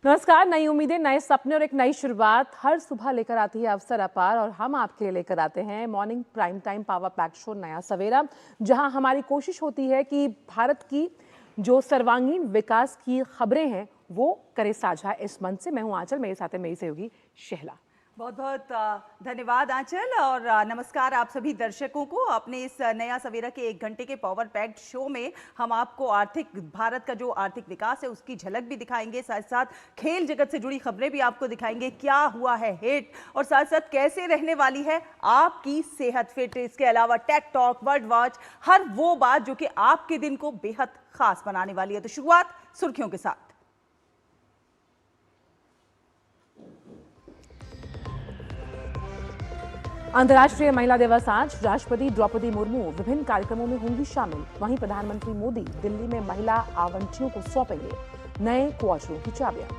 नमस्कार। नई उम्मीदें, नए सपने और एक नई शुरुआत हर सुबह लेकर आती है अवसर अपार, और हम आपके लिए लेकर आते हैं morning prime time power pack show नया सवेरा, जहां हमारी कोशिश होती है कि भारत की जो सर्वांगीण विकास की खबरें हैं वो करे साझा। इस मंच से मैं हूं आंचल, मेरे साथ है मेरी सहयोगी शहला। बहुत बहुत धन्यवाद आंचल और नमस्कार आप सभी दर्शकों को। अपने इस नया सवेरा के 1 घंटे के पावर पैक्ड शो में हम आपको भारत का जो आर्थिक विकास है उसकी झलक भी दिखाएंगे, साथ साथ खेल जगत से जुड़ी खबरें भी आपको दिखाएंगे, क्या हुआ है हिट और साथ साथ कैसे रहने वाली है आपकी सेहत फिट। इसके अलावा टेक टॉक, वर्ल्ड वॉच, हर वो बात जो कि आपके दिन को बेहद खास बनाने वाली है। तो शुरुआत सुर्खियों के साथ। अंतर्राष्ट्रीय महिला दिवस आज। राष्ट्रपति द्रौपदी मुर्मू विभिन्न कार्यक्रमों में होंगी शामिल। वहीं प्रधानमंत्री मोदी दिल्ली में महिला आवंटियों को सौंपेंगे नए क्वार्टरों की चाबियां।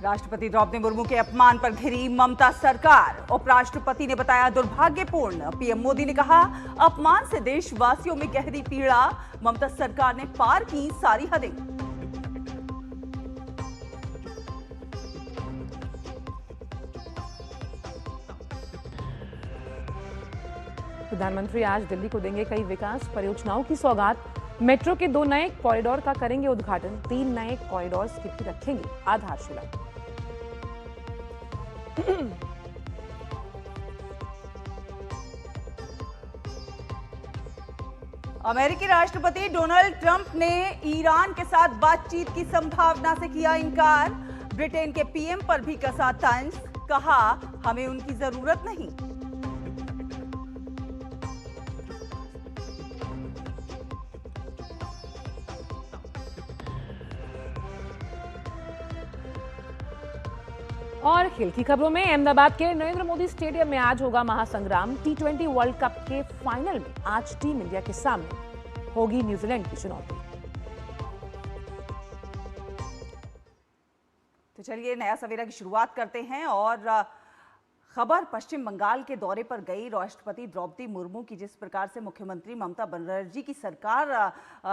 राष्ट्रपति द्रौपदी मुर्मू के अपमान पर घिरी ममता सरकार। उपराष्ट्रपति ने बताया दुर्भाग्यपूर्ण। पीएम मोदी ने कहा अपमान से देशवासियों में गहरी पीड़ा। ममता सरकार ने पार की सारी हदें। प्रधानमंत्री आज दिल्ली को देंगे कई विकास परियोजनाओं की सौगात। मेट्रो के 2 नए कॉरिडोर का करेंगे उद्घाटन। 3 नए कॉरिडोर्स की भी रखेंगे आधारशिला। अमेरिकी राष्ट्रपति डोनाल्ड ट्रंप ने ईरान के साथ बातचीत की संभावना से किया इनकार। ब्रिटेन के पीएम पर भी कसा तंज, कहा हमें उनकी जरूरत नहीं। और खेल की खबरों में अहमदाबाद के नरेंद्र मोदी स्टेडियम में आज होगा महासंग्राम। T20 वर्ल्ड कप के फाइनल में आज टीम इंडिया के सामने होगी न्यूजीलैंड की चुनौती। तो चलिए नया सवेरा की शुरुआत करते हैं और खबर पश्चिम बंगाल के दौरे पर गई राष्ट्रपति द्रौपदी मुर्मू की। जिस प्रकार से मुख्यमंत्री ममता बनर्जी की सरकार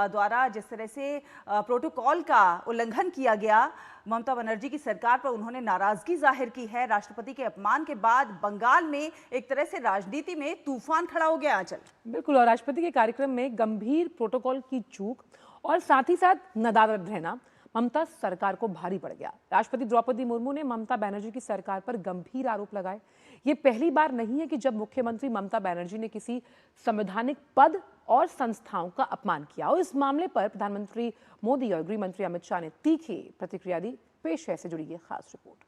द्वारा जिस तरह से प्रोटोकॉल का उल्लंघन किया गया, ममता बनर्जी की सरकार पर उन्होंने नाराजगी जाहिर की है। राष्ट्रपति के अपमान के बाद बंगाल में एक तरह से राजनीति में तूफान खड़ा हो गया आंचल। बिल्कुल, और राष्ट्रपति के कार्यक्रम में गंभीर प्रोटोकॉल की चूक और साथ ही साथ नदारद रहना ममता सरकार को भारी पड़ गया। राष्ट्रपति द्रौपदी मुर्मू ने ममता बनर्जी की सरकार पर गंभीर आरोप लगाए। ये पहली बार नहीं है कि जब मुख्यमंत्री ममता बनर्जी ने किसी संवैधानिक पद और संस्थाओं का अपमान किया। और इस मामले पर प्रधानमंत्री मोदी और गृह मंत्री अमित शाह ने तीखी प्रतिक्रिया दी। पेश है इससे जुड़ी ये खास रिपोर्ट।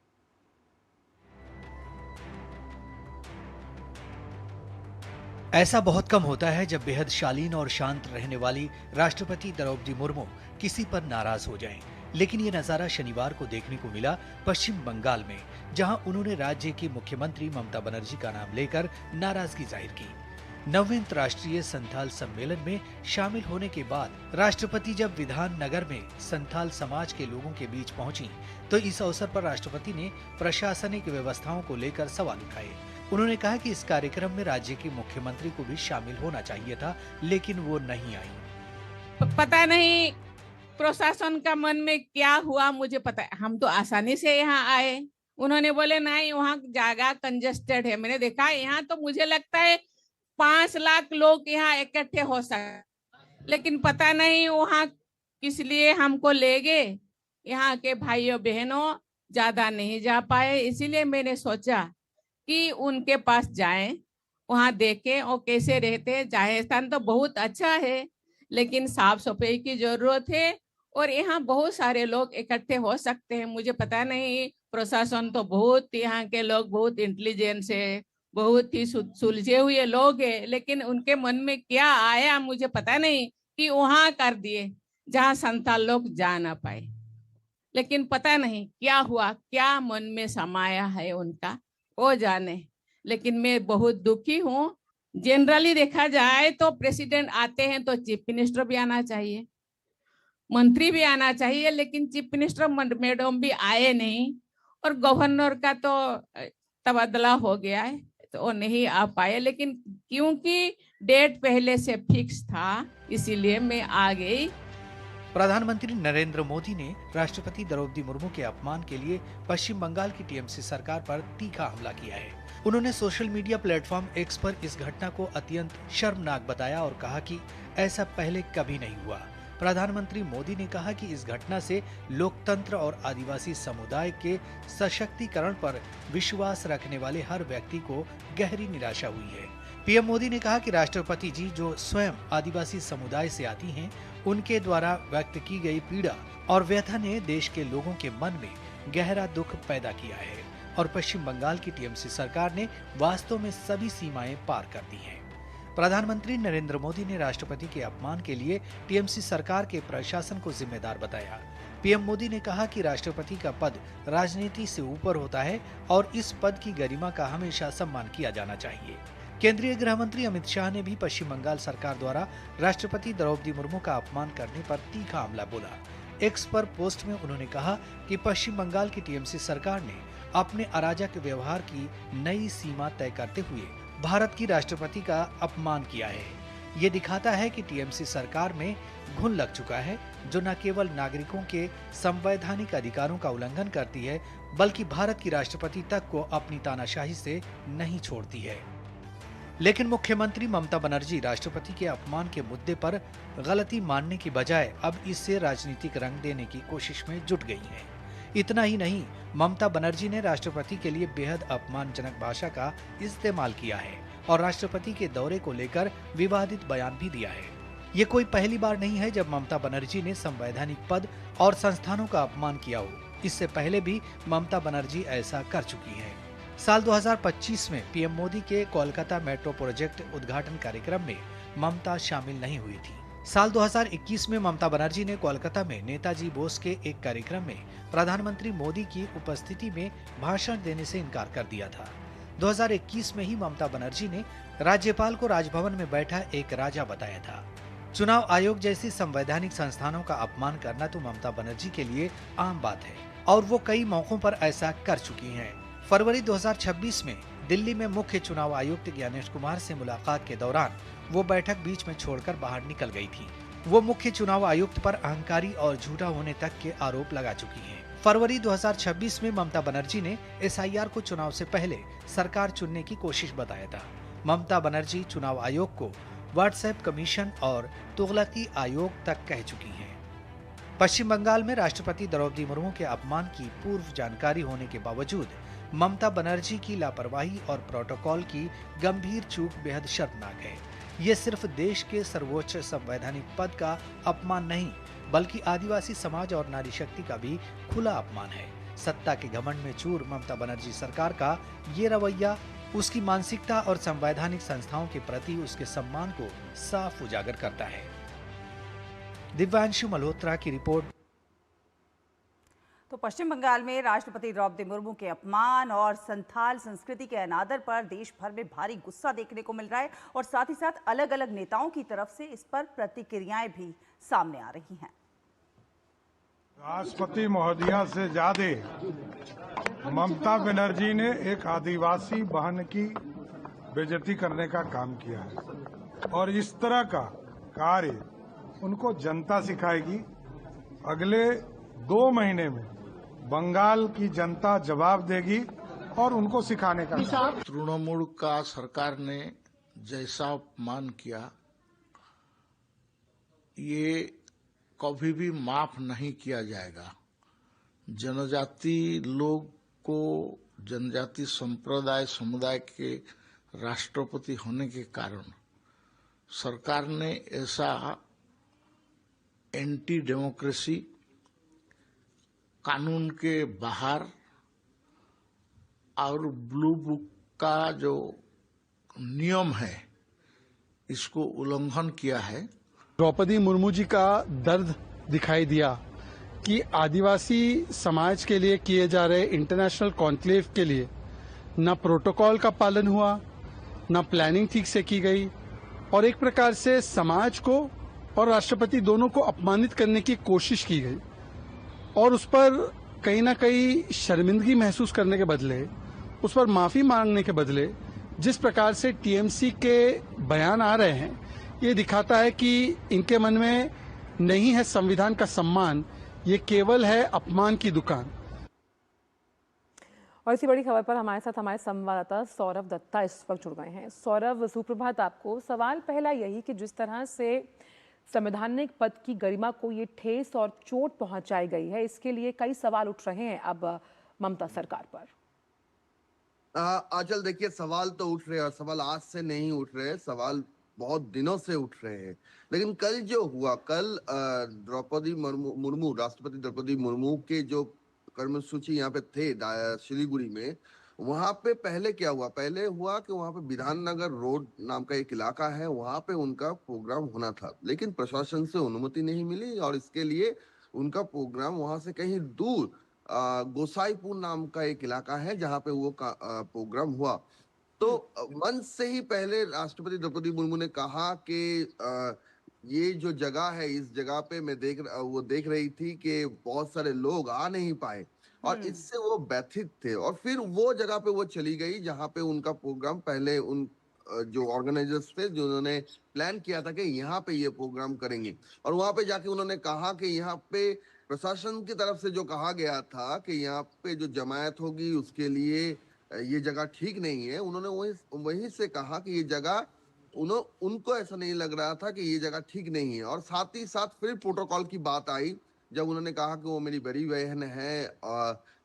ऐसा बहुत कम होता है जब बेहद शालीन और शांत रहने वाली राष्ट्रपति द्रौपदी मुर्मू किसी पर नाराज हो जाएं। लेकिन ये नजारा शनिवार को देखने को मिला पश्चिम बंगाल में, जहां उन्होंने राज्य की मुख्यमंत्री ममता बनर्जी का नाम लेकर नाराजगी जाहिर की। 9वें अंतर्राष्ट्रीय संथाल सम्मेलन में शामिल होने के बाद राष्ट्रपति जब विधान नगर में संथाल समाज के लोगों के बीच पहुंची, तो इस अवसर पर राष्ट्रपति ने प्रशासनिक व्यवस्थाओं को लेकर सवाल उठाए। उन्होंने कहा कि इस कार्यक्रम में राज्य के मुख्यमंत्री को भी शामिल होना चाहिए था, लेकिन वो नहीं आई। पता नहीं प्रशासन का मन में क्या हुआ, मुझे पता है। हम तो आसानी से यहाँ आए, उन्होंने बोले नहीं वहाँ जगह कंजेस्टेड है। मैंने देखा यहाँ तो मुझे लगता है 5 लाख लोग यहाँ इकट्ठे हो सकते, लेकिन पता नहीं वहाँ किस लिए हमको ले गए। यहाँ के भाइयों बहनों ज्यादा नहीं जा पाए, इसीलिए मैंने सोचा कि उनके पास जाएं, वहाँ देखें और कैसे रहते। राजस्थान तो बहुत अच्छा है, लेकिन साफ सफाई की जरूरत है और यहाँ बहुत सारे लोग इकट्ठे हो सकते हैं। मुझे पता नहीं, प्रशासन तो बहुत, यहाँ के लोग बहुत इंटेलिजेंस है, बहुत ही सुलझे हुए लोग हैं, लेकिन उनके मन में क्या आया मुझे पता नहीं कि वहाँ कर दिए जहाँ संताल लोग जा ना पाए। लेकिन पता नहीं क्या हुआ, क्या मन में समाया है उनका, वो जाने। लेकिन मैं बहुत दुखी हूँ। जनरली देखा जाए तो प्रेसिडेंट आते हैं तो चीफ मिनिस्टर भी आना चाहिए, मंत्री भी आना चाहिए, लेकिन चीफ मिनिस्टर मैडम भी आए नहीं और गवर्नर का तो तबादला हो गया है। तो नहीं आ पाए, लेकिन क्योंकि डेट पहले से फिक्स था इसीलिए मैं आ गई। प्रधानमंत्री नरेंद्र मोदी ने राष्ट्रपति द्रौपदी मुर्मू के अपमान के लिए पश्चिम बंगाल की टीएमसी सरकार पर तीखा हमला किया है। उन्होंने सोशल मीडिया प्लेटफॉर्म एक्स पर इस घटना को अत्यंत शर्मनाक बताया और कहा कि ऐसा पहले कभी नहीं हुआ। प्रधानमंत्री मोदी ने कहा कि इस घटना से लोकतंत्र और आदिवासी समुदाय के सशक्तिकरण पर विश्वास रखने वाले हर व्यक्ति को गहरी निराशा हुई है। पीएम मोदी ने कहा कि राष्ट्रपति जी जो स्वयं आदिवासी समुदाय से आती हैं, उनके द्वारा व्यक्त की गई पीड़ा और व्यथा ने देश के लोगों के मन में गहरा दुख पैदा किया है और पश्चिम बंगाल की टीएमसी सरकार ने वास्तव में सभी सीमाएं पार कर दी हैं। प्रधानमंत्री नरेंद्र मोदी ने राष्ट्रपति के अपमान के लिए टीएमसी सरकार के प्रशासन को जिम्मेदार बताया। पीएम मोदी ने कहा कि राष्ट्रपति का पद राजनीति से ऊपर होता है और इस पद की गरिमा का हमेशा सम्मान किया जाना चाहिए। केंद्रीय गृह मंत्री अमित शाह ने भी पश्चिम बंगाल सरकार द्वारा राष्ट्रपति द्रौपदी मुर्मू का अपमान करने पर तीखा हमला बोला। एक्स पर पोस्ट में उन्होंने कहा कि पश्चिम बंगाल की टीएमसी सरकार ने अपने अराजक व्यवहार की नई सीमा तय करते हुए भारत की राष्ट्रपति का अपमान किया है। ये दिखाता है कि टीएमसी सरकार में घुन लग चुका है, जो न केवल नागरिकों के संवैधानिक अधिकारों का उल्लंघन करती है, बल्कि भारत की राष्ट्रपति तक को अपनी तानाशाही से नहीं छोड़ती है। लेकिन मुख्यमंत्री ममता बनर्जी राष्ट्रपति के अपमान के मुद्दे पर गलती मानने की बजाय अब इससे राजनीतिक रंग देने की कोशिश में जुट गई हैं। इतना ही नहीं, ममता बनर्जी ने राष्ट्रपति के लिए बेहद अपमानजनक भाषा का इस्तेमाल किया है और राष्ट्रपति के दौरे को लेकर विवादित बयान भी दिया है। ये कोई पहली बार नहीं है जब ममता बनर्जी ने संवैधानिक पद और संस्थानों का अपमान किया हो। इससे पहले भी ममता बनर्जी ऐसा कर चुकी है। साल 2025 में पीएम मोदी के कोलकाता मेट्रो प्रोजेक्ट उद्घाटन कार्यक्रम में ममता शामिल नहीं हुई थी। साल 2021 में ममता बनर्जी ने कोलकाता में नेताजी बोस के एक कार्यक्रम में प्रधानमंत्री मोदी की उपस्थिति में भाषण देने से इनकार कर दिया था। 2021 में ही ममता बनर्जी ने राज्यपाल को राजभवन में बैठा एक राजा बताया था। चुनाव आयोग जैसी संवैधानिक संस्थानों का अपमान करना तो ममता बनर्जी के लिए आम बात है और वो कई मौकों पर ऐसा कर चुकी हैं। फरवरी 2026 में दिल्ली में मुख्य चुनाव आयुक्त ज्ञानेश कुमार से मुलाकात के दौरान वो बैठक बीच में छोड़कर बाहर निकल गई थी। वो मुख्य चुनाव आयुक्त पर अहंकारी और झूठा होने तक के आरोप लगा चुकी हैं। फरवरी 2026 में ममता बनर्जी ने एसआईआर को चुनाव से पहले सरकार चुनने की कोशिश बताया था। ममता बनर्जी चुनाव आयोग को व्हाट्सएप कमीशन और तुगलकी आयोग तक कह चुकी हैं। पश्चिम बंगाल में राष्ट्रपति द्रौपदी मुर्मू के अपमान की पूर्व जानकारी होने के बावजूद ममता बनर्जी की लापरवाही और प्रोटोकॉल की गंभीर चूक बेहद शर्मनाक है। ये सिर्फ देश के सर्वोच्च संवैधानिक पद का अपमान नहीं, बल्कि आदिवासी समाज और नारी शक्ति का भी खुला अपमान है। सत्ता के घमंड में चूर ममता बनर्जी सरकार का ये रवैया उसकी मानसिकता और संवैधानिक संस्थाओं के प्रति उसके सम्मान को साफ उजागर करता है। दिव्यांशु मल्होत्रा की रिपोर्ट। तो पश्चिम बंगाल में राष्ट्रपति द्रौपदी मुर्मू के अपमान और संथाल संस्कृति के अनादर पर देश भर में भारी गुस्सा देखने को मिल रहा है और साथ ही साथ अलग अलग नेताओं की तरफ से इस पर प्रतिक्रियाएं भी सामने आ रही हैं। राष्ट्रपति महोदया से ज्यादा ममता बनर्जी ने एक आदिवासी बहन की बेइज्जती करने का काम किया है और इस तरह का कार्य उनको जनता सिखाएगी। अगले 2 महीने में बंगाल की जनता जवाब देगी और उनको सिखाने का। तृणमूल का सरकार ने जैसा अपमान किया, ये कभी भी माफ नहीं किया जाएगा। जनजाति लोग को, जनजाति संप्रदाय समुदाय के राष्ट्रपति होने के कारण सरकार ने ऐसा एंटी डेमोक्रेसी, कानून के बाहर और ब्लू बुक का जो नियम है, इसको उल्लंघन किया है। द्रौपदी मुर्मू जी का दर्द दिखाई दिया कि आदिवासी समाज के लिए किए जा रहे इंटरनेशनल कॉन्क्लेव के लिए न प्रोटोकॉल का पालन हुआ, न प्लानिंग ठीक से की गई और एक प्रकार से समाज को और राष्ट्रपति दोनों को अपमानित करने की कोशिश की गई और उस पर कहीं ना कहीं शर्मिंदगी महसूस करने के बदले, उस पर माफी मांगने के बदले जिस प्रकार से टीएमसी के बयान आ रहे हैं, ये दिखाता है कि इनके मन में नहीं है संविधान का सम्मान, ये केवल है अपमान की दुकान। और इसी बड़ी खबर पर हमारे साथ हमारे संवाददाता सौरभ दत्ता इस वक्त जुड़ गए हैं। सौरभ, सुप्रभात आपको। सवाल पहला यही कि जिस तरह से संवैधानिक पद की गरिमा को ये ठेस और चोट पहुंचाई गई है, इसके लिए कई सवाल उठ रहे हैं अब ममता सरकार पर। आंचल, देखिए, सवाल तो उठ रहे हैं और सवाल आज से नहीं उठ रहे हैं, सवाल बहुत दिनों से उठ रहे हैं। लेकिन कल जो हुआ, कल द्रौपदी मुर्मू, राष्ट्रपति द्रौपदी मुर्मू के जो कर्मसूची यहाँ पे थे सिलीगुड़ी में, वहां पे पहले क्या हुआ, पहले हुआ कि वहां पे विधाननगर रोड नाम का एक इलाका है, वहां पे उनका प्रोग्राम होना था, लेकिन प्रशासन से अनुमति नहीं मिली और इसके लिए उनका प्रोग्राम वहां से कहीं दूर गोसाईपुर नाम का एक इलाका है जहाँ पे वो प्रोग्राम हुआ। तो मंच से ही पहले राष्ट्रपति द्रौपदी मुर्मू ने कहा कि ये जो जगह है, इस जगह पे मैं वो देख रही थी कि बहुत सारे लोग आ नहीं पाए और इससे वो व्यथित थे, और फिर वो जगह पे वो चली गई जहाँ पे उनका प्रोग्राम पहले उन जो ऑर्गेनाइजर्स थे, जो उन्होंने प्लान किया था कि यहाँ पे ये प्रोग्राम करेंगे, और वहां पे जाके उन्होंने कहा कि यहाँ पे प्रशासन की तरफ से जो कहा गया था कि यहाँ पे जो जमायत होगी उसके लिए ये जगह ठीक नहीं है, उन्होंने वहीं से कहा कि ये जगह उनको ऐसा नहीं लग रहा था कि ये जगह ठीक नहीं है। और साथ ही साथ फिर प्रोटोकॉल की बात आई, जब उन्होंने कहा कि वो मेरी बड़ी बहन है,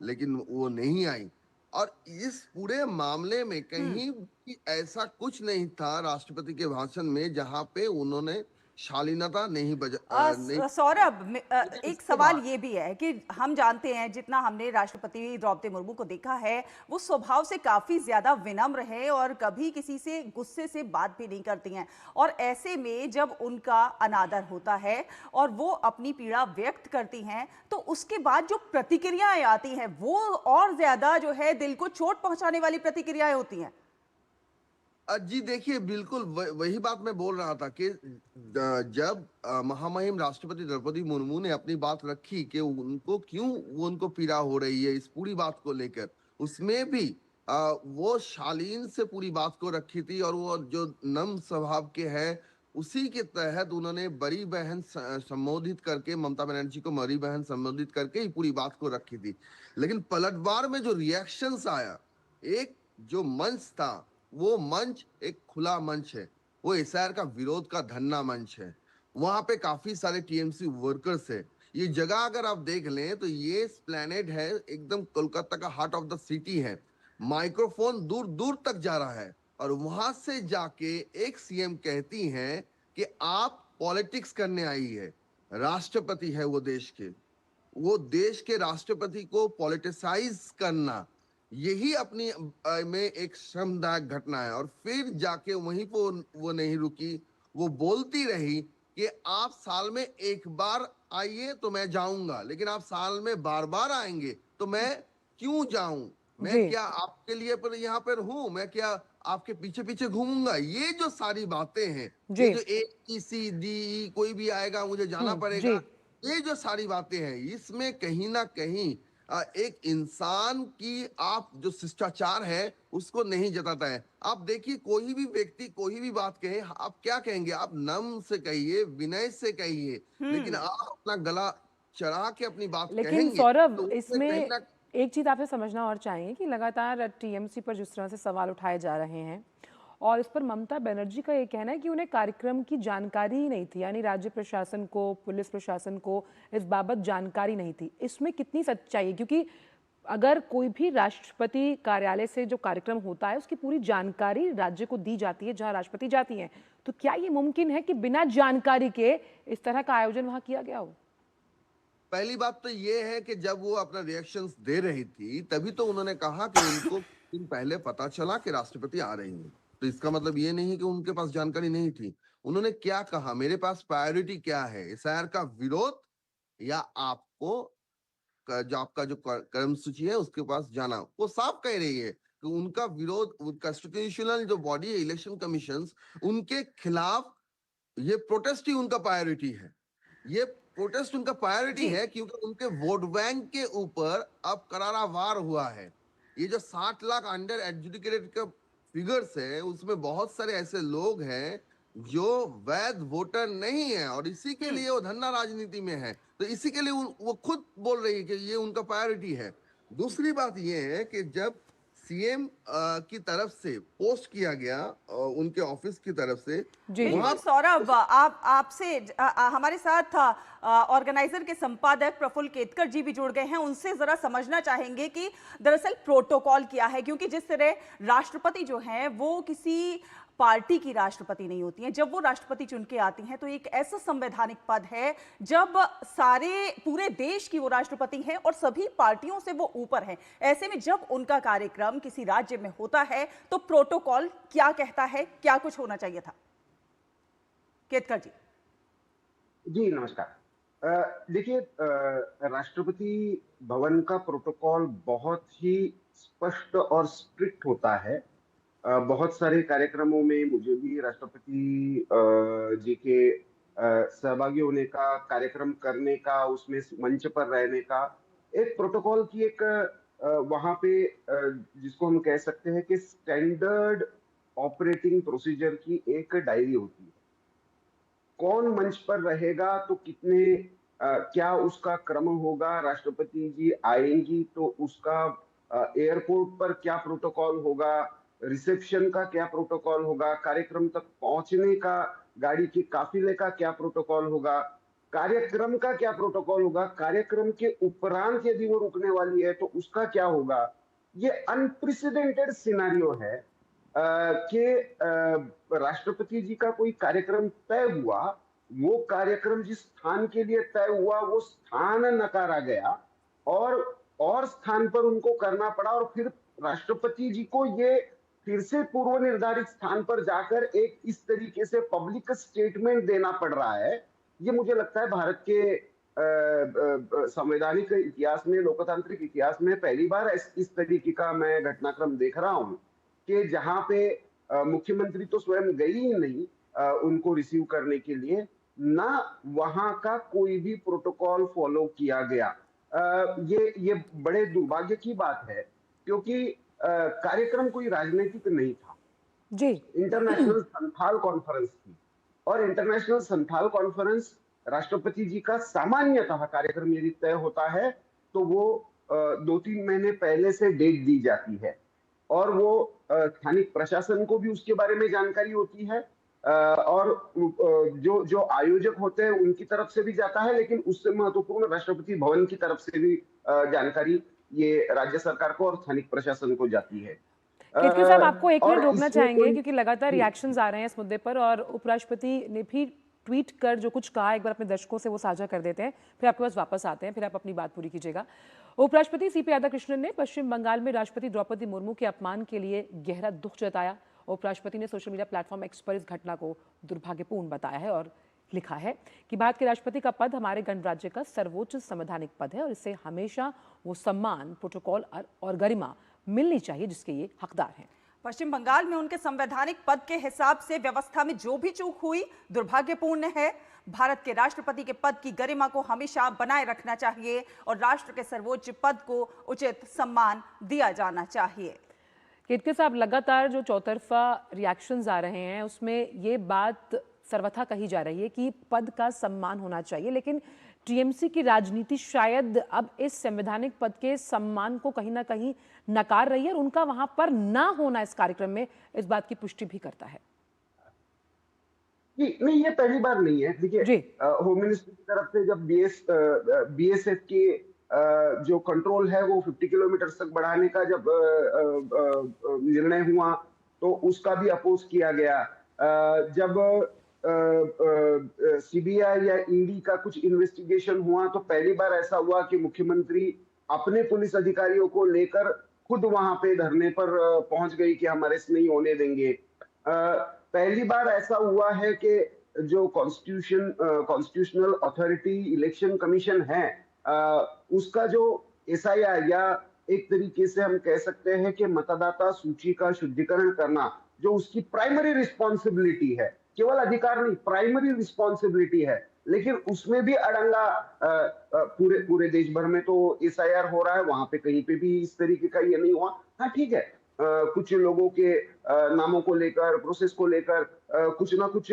लेकिन वो नहीं आई। और इस पूरे मामले में कहीं भी ऐसा कुछ नहीं था राष्ट्रपति के भाषण में जहां पे उन्होंने शालीनता नहीं सौरभ, एक सवाल ये भी है कि हम जानते हैं, जितना हमने राष्ट्रपति द्रौपदी मुर्मू को देखा है, वो स्वभाव से काफी ज्यादा विनम्र है और कभी किसी से गुस्से से बात भी नहीं करती हैं। और ऐसे में जब उनका अनादर होता है और वो अपनी पीड़ा व्यक्त करती हैं, तो उसके बाद जो प्रतिक्रियाएं आती हैं वो और ज्यादा जो है दिल को चोट पहुंचाने वाली प्रतिक्रियाएं होती हैं। जी देखिए, बिल्कुल वही बात मैं बोल रहा था कि जब महामहिम राष्ट्रपति द्रौपदी मुर्मू ने अपनी बात रखी कि उनको पीड़ा हो रही है इस पूरी बात को लेकर, उसमें भी वो शालीन से पूरी बात को रखी थी, और वो जो नम्र स्वभाव के है उसी के तहत उन्होंने बड़ी बहन संबोधित करके, ममता बनर्जी को बड़ी बहन संबोधित करके ही पूरी बात को रखी थी। लेकिन पलटवार में जो रिएक्शंस आया, एक जो मंच था, वो मंच एक खुला मंच है, वो एसआईआर का विरोध का धरना मंच है, वहां पे काफी सारे टीएमसी वर्कर्स है। ये जगह अगर आप देख लें तो ये एस्प्लैनेड है, एकदम कोलकाता का हार्ट ऑफ द सिटी है, माइक्रोफोन दूर दूर तक जा रहा है, और वहां से जाके एक सीएम कहती हैं कि आप पॉलिटिक्स करने आई है, राष्ट्रपति है वो देश के राष्ट्रपति को पॉलिटिसाइज करना, यही अपनी में एक श्रमदायक घटना है। और फिर जाके वहीं पर वो नहीं रुकी, वो बोलती रही कि आप साल में एक बार आइए तो मैं जाऊंगा, लेकिन आप साल में बार बार आएंगे तो मैं क्यों जाऊं, मैं क्या आपके लिए पर यहाँ पर हूँ, मैं क्या आपके पीछे पीछे घूमूंगा। ये जो सारी बातें हैं, ये जो ABCD कोई भी आएगा मुझे जाना पड़ेगा, ये जो सारी बातें हैं, इसमें कहीं ना कहीं एक इंसान की आप जो शिष्टाचार है उसको नहीं जताता है। आप देखिए, कोई भी व्यक्ति कोई भी बात कहे, आप क्या कहेंगे, आप नम्र से कहिए, विनय से कहिए, लेकिन आप अपना गला चढ़ा के अपनी बात कहेंगे। लेकिन सौरभ, इसमें एक चीज आपसे समझना और चाहिए कि लगातार टीएमसी पर जिस तरह से सवाल उठाए जा रहे हैं, और इस पर ममता बनर्जी का ये कहना है कि उन्हें कार्यक्रम की जानकारी ही नहीं थी, यानी राज्य प्रशासन को, पुलिस प्रशासन को इस बाबत जानकारी नहीं थी। इसमें कितनी सच्चाई है? क्योंकि अगर कोई भी राष्ट्रपति कार्यालय से जो कार्यक्रम होता है उसकी पूरी जानकारी राज्य को दी जाती है जहां राष्ट्रपति जाती हैं, तो क्या ये मुमकिन है कि बिना जानकारी के इस तरह का आयोजन वहां किया गया हो? पहली बात तो ये है कि जब वो अपना रिएक्शंस दे रही थी तभी तो उन्होंने कहा कि उनको दिन पहले पता चला कि राष्ट्रपति आ रही हैं, तो इसका मतलब ये नहीं कि उनके पास जानकारी नहीं थी। उन्होंने क्या कहा, मेरे पास प्रायोरिटी क्या है, एसआईआर का विरोध या आपको जो आपका जो कर्मसूची है उसके पास जाना। वो साफ कह रही है कि उनका विरोध, कॉन्स्टिट्यूशनल जो बॉडी है इलेक्शन कमीशन, उनके खिलाफ ये प्रोटेस्ट ही उनका प्रायोरिटी है। ये प्रोटेस्ट उनका प्रायोरिटी है क्योंकि उनके वोट बैंक के ऊपर अब करारा वार हुआ है। ये जो 60 लाख अंडर एडजुडिकेटेड का फिगर्स है उसमें बहुत सारे ऐसे लोग हैं जो वैध वोटर नहीं है और इसी के लिए वो धन्ना राजनीति में है। तो इसी के लिए वो खुद बोल रही है कि ये उनका प्रायोरिटी है। दूसरी बात ये है कि जब सीएम की तरफ से पोस्ट किया गया उनके ऑफिस की तरफ से, जी बिल्कुल सौरभ, आप आपसे हमारे साथ ऑर्गेनाइजर के संपादक प्रफुल्ल केतकर जी भी जुड़ गए हैं। उनसे जरा समझना चाहेंगे कि दरअसल प्रोटोकॉल क्या है, क्योंकि जिस तरह राष्ट्रपति जो हैं वो किसी पार्टी की राष्ट्रपति नहीं होती हैं। जब वो राष्ट्रपति चुन के आती हैं तो एक ऐसा संवैधानिक पद है जब सारे पूरे देश की वो राष्ट्रपति हैं और सभी पार्टियों से वो ऊपर हैं। ऐसे में जब उनका कार्यक्रम किसी राज्य में होता है तो प्रोटोकॉल क्या कहता है, क्या कुछ होना चाहिए था? केतकर जी। जी नमस्कार। देखिए, राष्ट्रपति भवन का प्रोटोकॉल बहुत ही स्पष्ट और स्ट्रिक्ट होता है। बहुत सारे कार्यक्रमों में मुझे भी राष्ट्रपति जी के सहभागी होने का, कार्यक्रम करने का, उसमें मंच पर रहने का एक प्रोटोकॉल की एक वहां पे जिसको हम कह सकते हैं कि स्टैंडर्ड ऑपरेटिंग प्रोसीजर की एक डायरी होती है। कौन मंच पर रहेगा तो कितने क्या उसका क्रम होगा, राष्ट्रपति जी आएंगी तो उसका एयरपोर्ट पर क्या प्रोटोकॉल होगा, रिसेप्शन का क्या प्रोटोकॉल होगा, कार्यक्रम तक पहुंचने का गाड़ी के काफिले का क्या प्रोटोकॉल होगा, कार्यक्रम का क्या प्रोटोकॉल होगा, कार्यक्रम के उपरांत यदि वो रुकने वाली है तो उसका क्या होगा। ये अनप्रेसिडेंटेड सिनेरियो है कि राष्ट्रपति जी का कोई कार्यक्रम तय हुआ, वो कार्यक्रम जिस स्थान के लिए तय हुआ वो स्थान नकारा गया और स्थान पर उनको करना पड़ा, और फिर राष्ट्रपति जी को ये फिर से पूर्व निर्धारित स्थान पर जाकर एक इस तरीके से पब्लिक स्टेटमेंट देना पड़ रहा है। ये मुझे लगता है भारत के संवैधानिक इतिहास में, लोकतांत्रिक इतिहास में पहली बार इस तरीके का मैं घटनाक्रम देख रहा हूं कि जहां पे मुख्यमंत्री तो स्वयं गई ही नहीं उनको रिसीव करने के लिए, ना वहां का कोई भी प्रोटोकॉल फॉलो किया गया। ये बड़े दुर्भाग्य की बात है, क्योंकि कार्यक्रम कोई राजनीतिक नहीं था जी। इंटरनेशनल संथाल कॉन्फ्रेंस थी, और इंटरनेशनल संथाल कॉन्फ्रेंस राष्ट्रपति जी का सामान्यतः कार्यक्रम यदि तय होता है तो वो 2-3 महीने पहले से डेट दी जाती है, और वो स्थानिक प्रशासन को भी उसके बारे में जानकारी होती है, और जो आयोजक होते हैं उनकी तरफ से भी जाता है, लेकिन उससे महत्वपूर्ण राष्ट्रपति भवन की तरफ से भी जानकारी ये राज्य सरकार को और स्थानिक प्रशासन को जाती है। केतकर साहब, आपको एक मिनट और रोकना इसमें चाहेंगे क्योंकि लगातार रिएक्शंस आ रहे हैं इस मुद्दे पर, और उपराष्ट्रपति ने भी ट्वीट कर जो कुछ कहा एक बार अपने दर्शकों से वो साझा कर देते हैं, फिर आपके पास वापस आते हैं, फिर आप अपनी बात पूरी कीजिएगा। उपराष्ट्रपति सीपी राधाकृष्णन ने पश्चिम बंगाल में राष्ट्रपति द्रौपदी मुर्मू के अपमान के लिए गहरा दुख जताया। उपराष्ट्रपति ने सोशल मीडिया प्लेटफॉर्म एक्स पर इस घटना को दुर्भाग्यपूर्ण बताया है और लिखा है कि भारत के राष्ट्रपति का पद हमारे गणराज्य का सर्वोच्च संवैधानिक पद है और इससे हमेशा वो सम्मान, प्रोटोकॉल और गरिमा मिलनी चाहिए जिसके ये हकदार हैं। पश्चिम बंगाल में उनके संवैधानिक पद के हिसाब से व्यवस्था में जो भी चूक हुई दुर्भाग्यपूर्ण है। भारत के राष्ट्रपति के पद की गरिमा को हमेशा बनाए रखना चाहिए और राष्ट्र के सर्वोच्च पद को उचित सम्मान दिया जाना चाहिए। केतकर साहब, लगातार जो चौतरफा रिएक्शंस आ रहे हैं उसमें ये बात सर्वथा कही जा रही है कि पद का सम्मान होना चाहिए, लेकिन टीएमसी की राजनीति शायद अब इस संवैधानिक पद के सम्मान को कहीं ना कहीं नकार रही है और उनका वहां पर ना होना इस कार्यक्रम में इस बात की पुष्टि भी करता है। जी नहीं, ये पहली बार नहीं है। देखिए, होम मिनिस्ट्री की तरफ से जब बीएसएफ के जो कंट्रोल है वो 50 किलोमीटर तक बढ़ाने का जब निर्णय हुआ तो उसका भी अपोज किया गया। जब सीबीआई या ईडी का कुछ इन्वेस्टिगेशन हुआ तो पहली बार ऐसा हुआ कि मुख्यमंत्री अपने पुलिस अधिकारियों को लेकर खुद वहां पे धरने पर पहुंच गई कि हम अरेस्ट नहीं होने देंगे। पहली बार ऐसा हुआ है कि जो कॉन्स्टिट्यूशनल अथॉरिटी इलेक्शन कमीशन है उसका जो एसआईआर या एक तरीके से हम कह सकते हैं कि मतदाता सूची का शुद्धिकरण करना, जो उसकी प्राइमरी रिस्पॉन्सिबिलिटी है, केवल अधिकार नहीं, प्राइमरी रिस्पॉन्सिबिलिटी है, लेकिन उसमें भी अड़ंगा पूरे देश भर में तो एसआईआर हो रहा है, वहां पे कहीं पे भी इस तरीके का ये नहीं हुआ। हाँ ठीक है, कुछ लोगों के नामों को लेकर, प्रोसेस को लेकर कुछ ना कुछ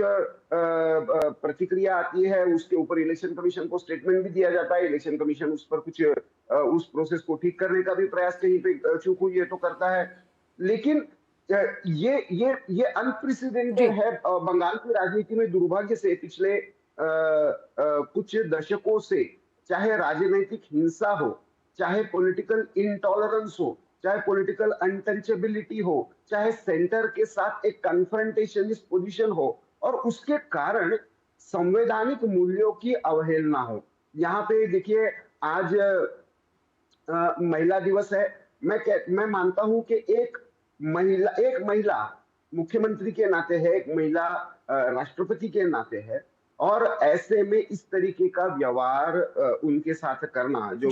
प्रतिक्रिया आती है, उसके ऊपर इलेक्शन कमीशन को स्टेटमेंट भी दिया जाता है, इलेक्शन कमीशन उस पर कुछ उस प्रोसेस को ठीक करने का भी प्रयास कहीं पे चूक हुई है तो करता है। लेकिन ये अनप्रेसिडेंटेड है बंगाल की राजनीति में। दुर्भाग्य से पिछले कुछ दशकों से, चाहे राजनीतिक हिंसा हो, चाहे पॉलिटिकल इंटॉलरेंस हो, चाहे पॉलिटिकल अनटचेबिलिटी हो, चाहे सेंटर के साथ एक कन्फ्रंटेशनिस्ट पोजीशन हो, और उसके कारण संवैधानिक मूल्यों की अवहेलना हो। यहाँ पे देखिए, आज महिला दिवस है। मैं मानता हूं कि एक महिला मुख्यमंत्री के नाते है, एक महिला राष्ट्रपति के नाते है, और ऐसे में इस तरीके का व्यवहार उनके साथ करना जो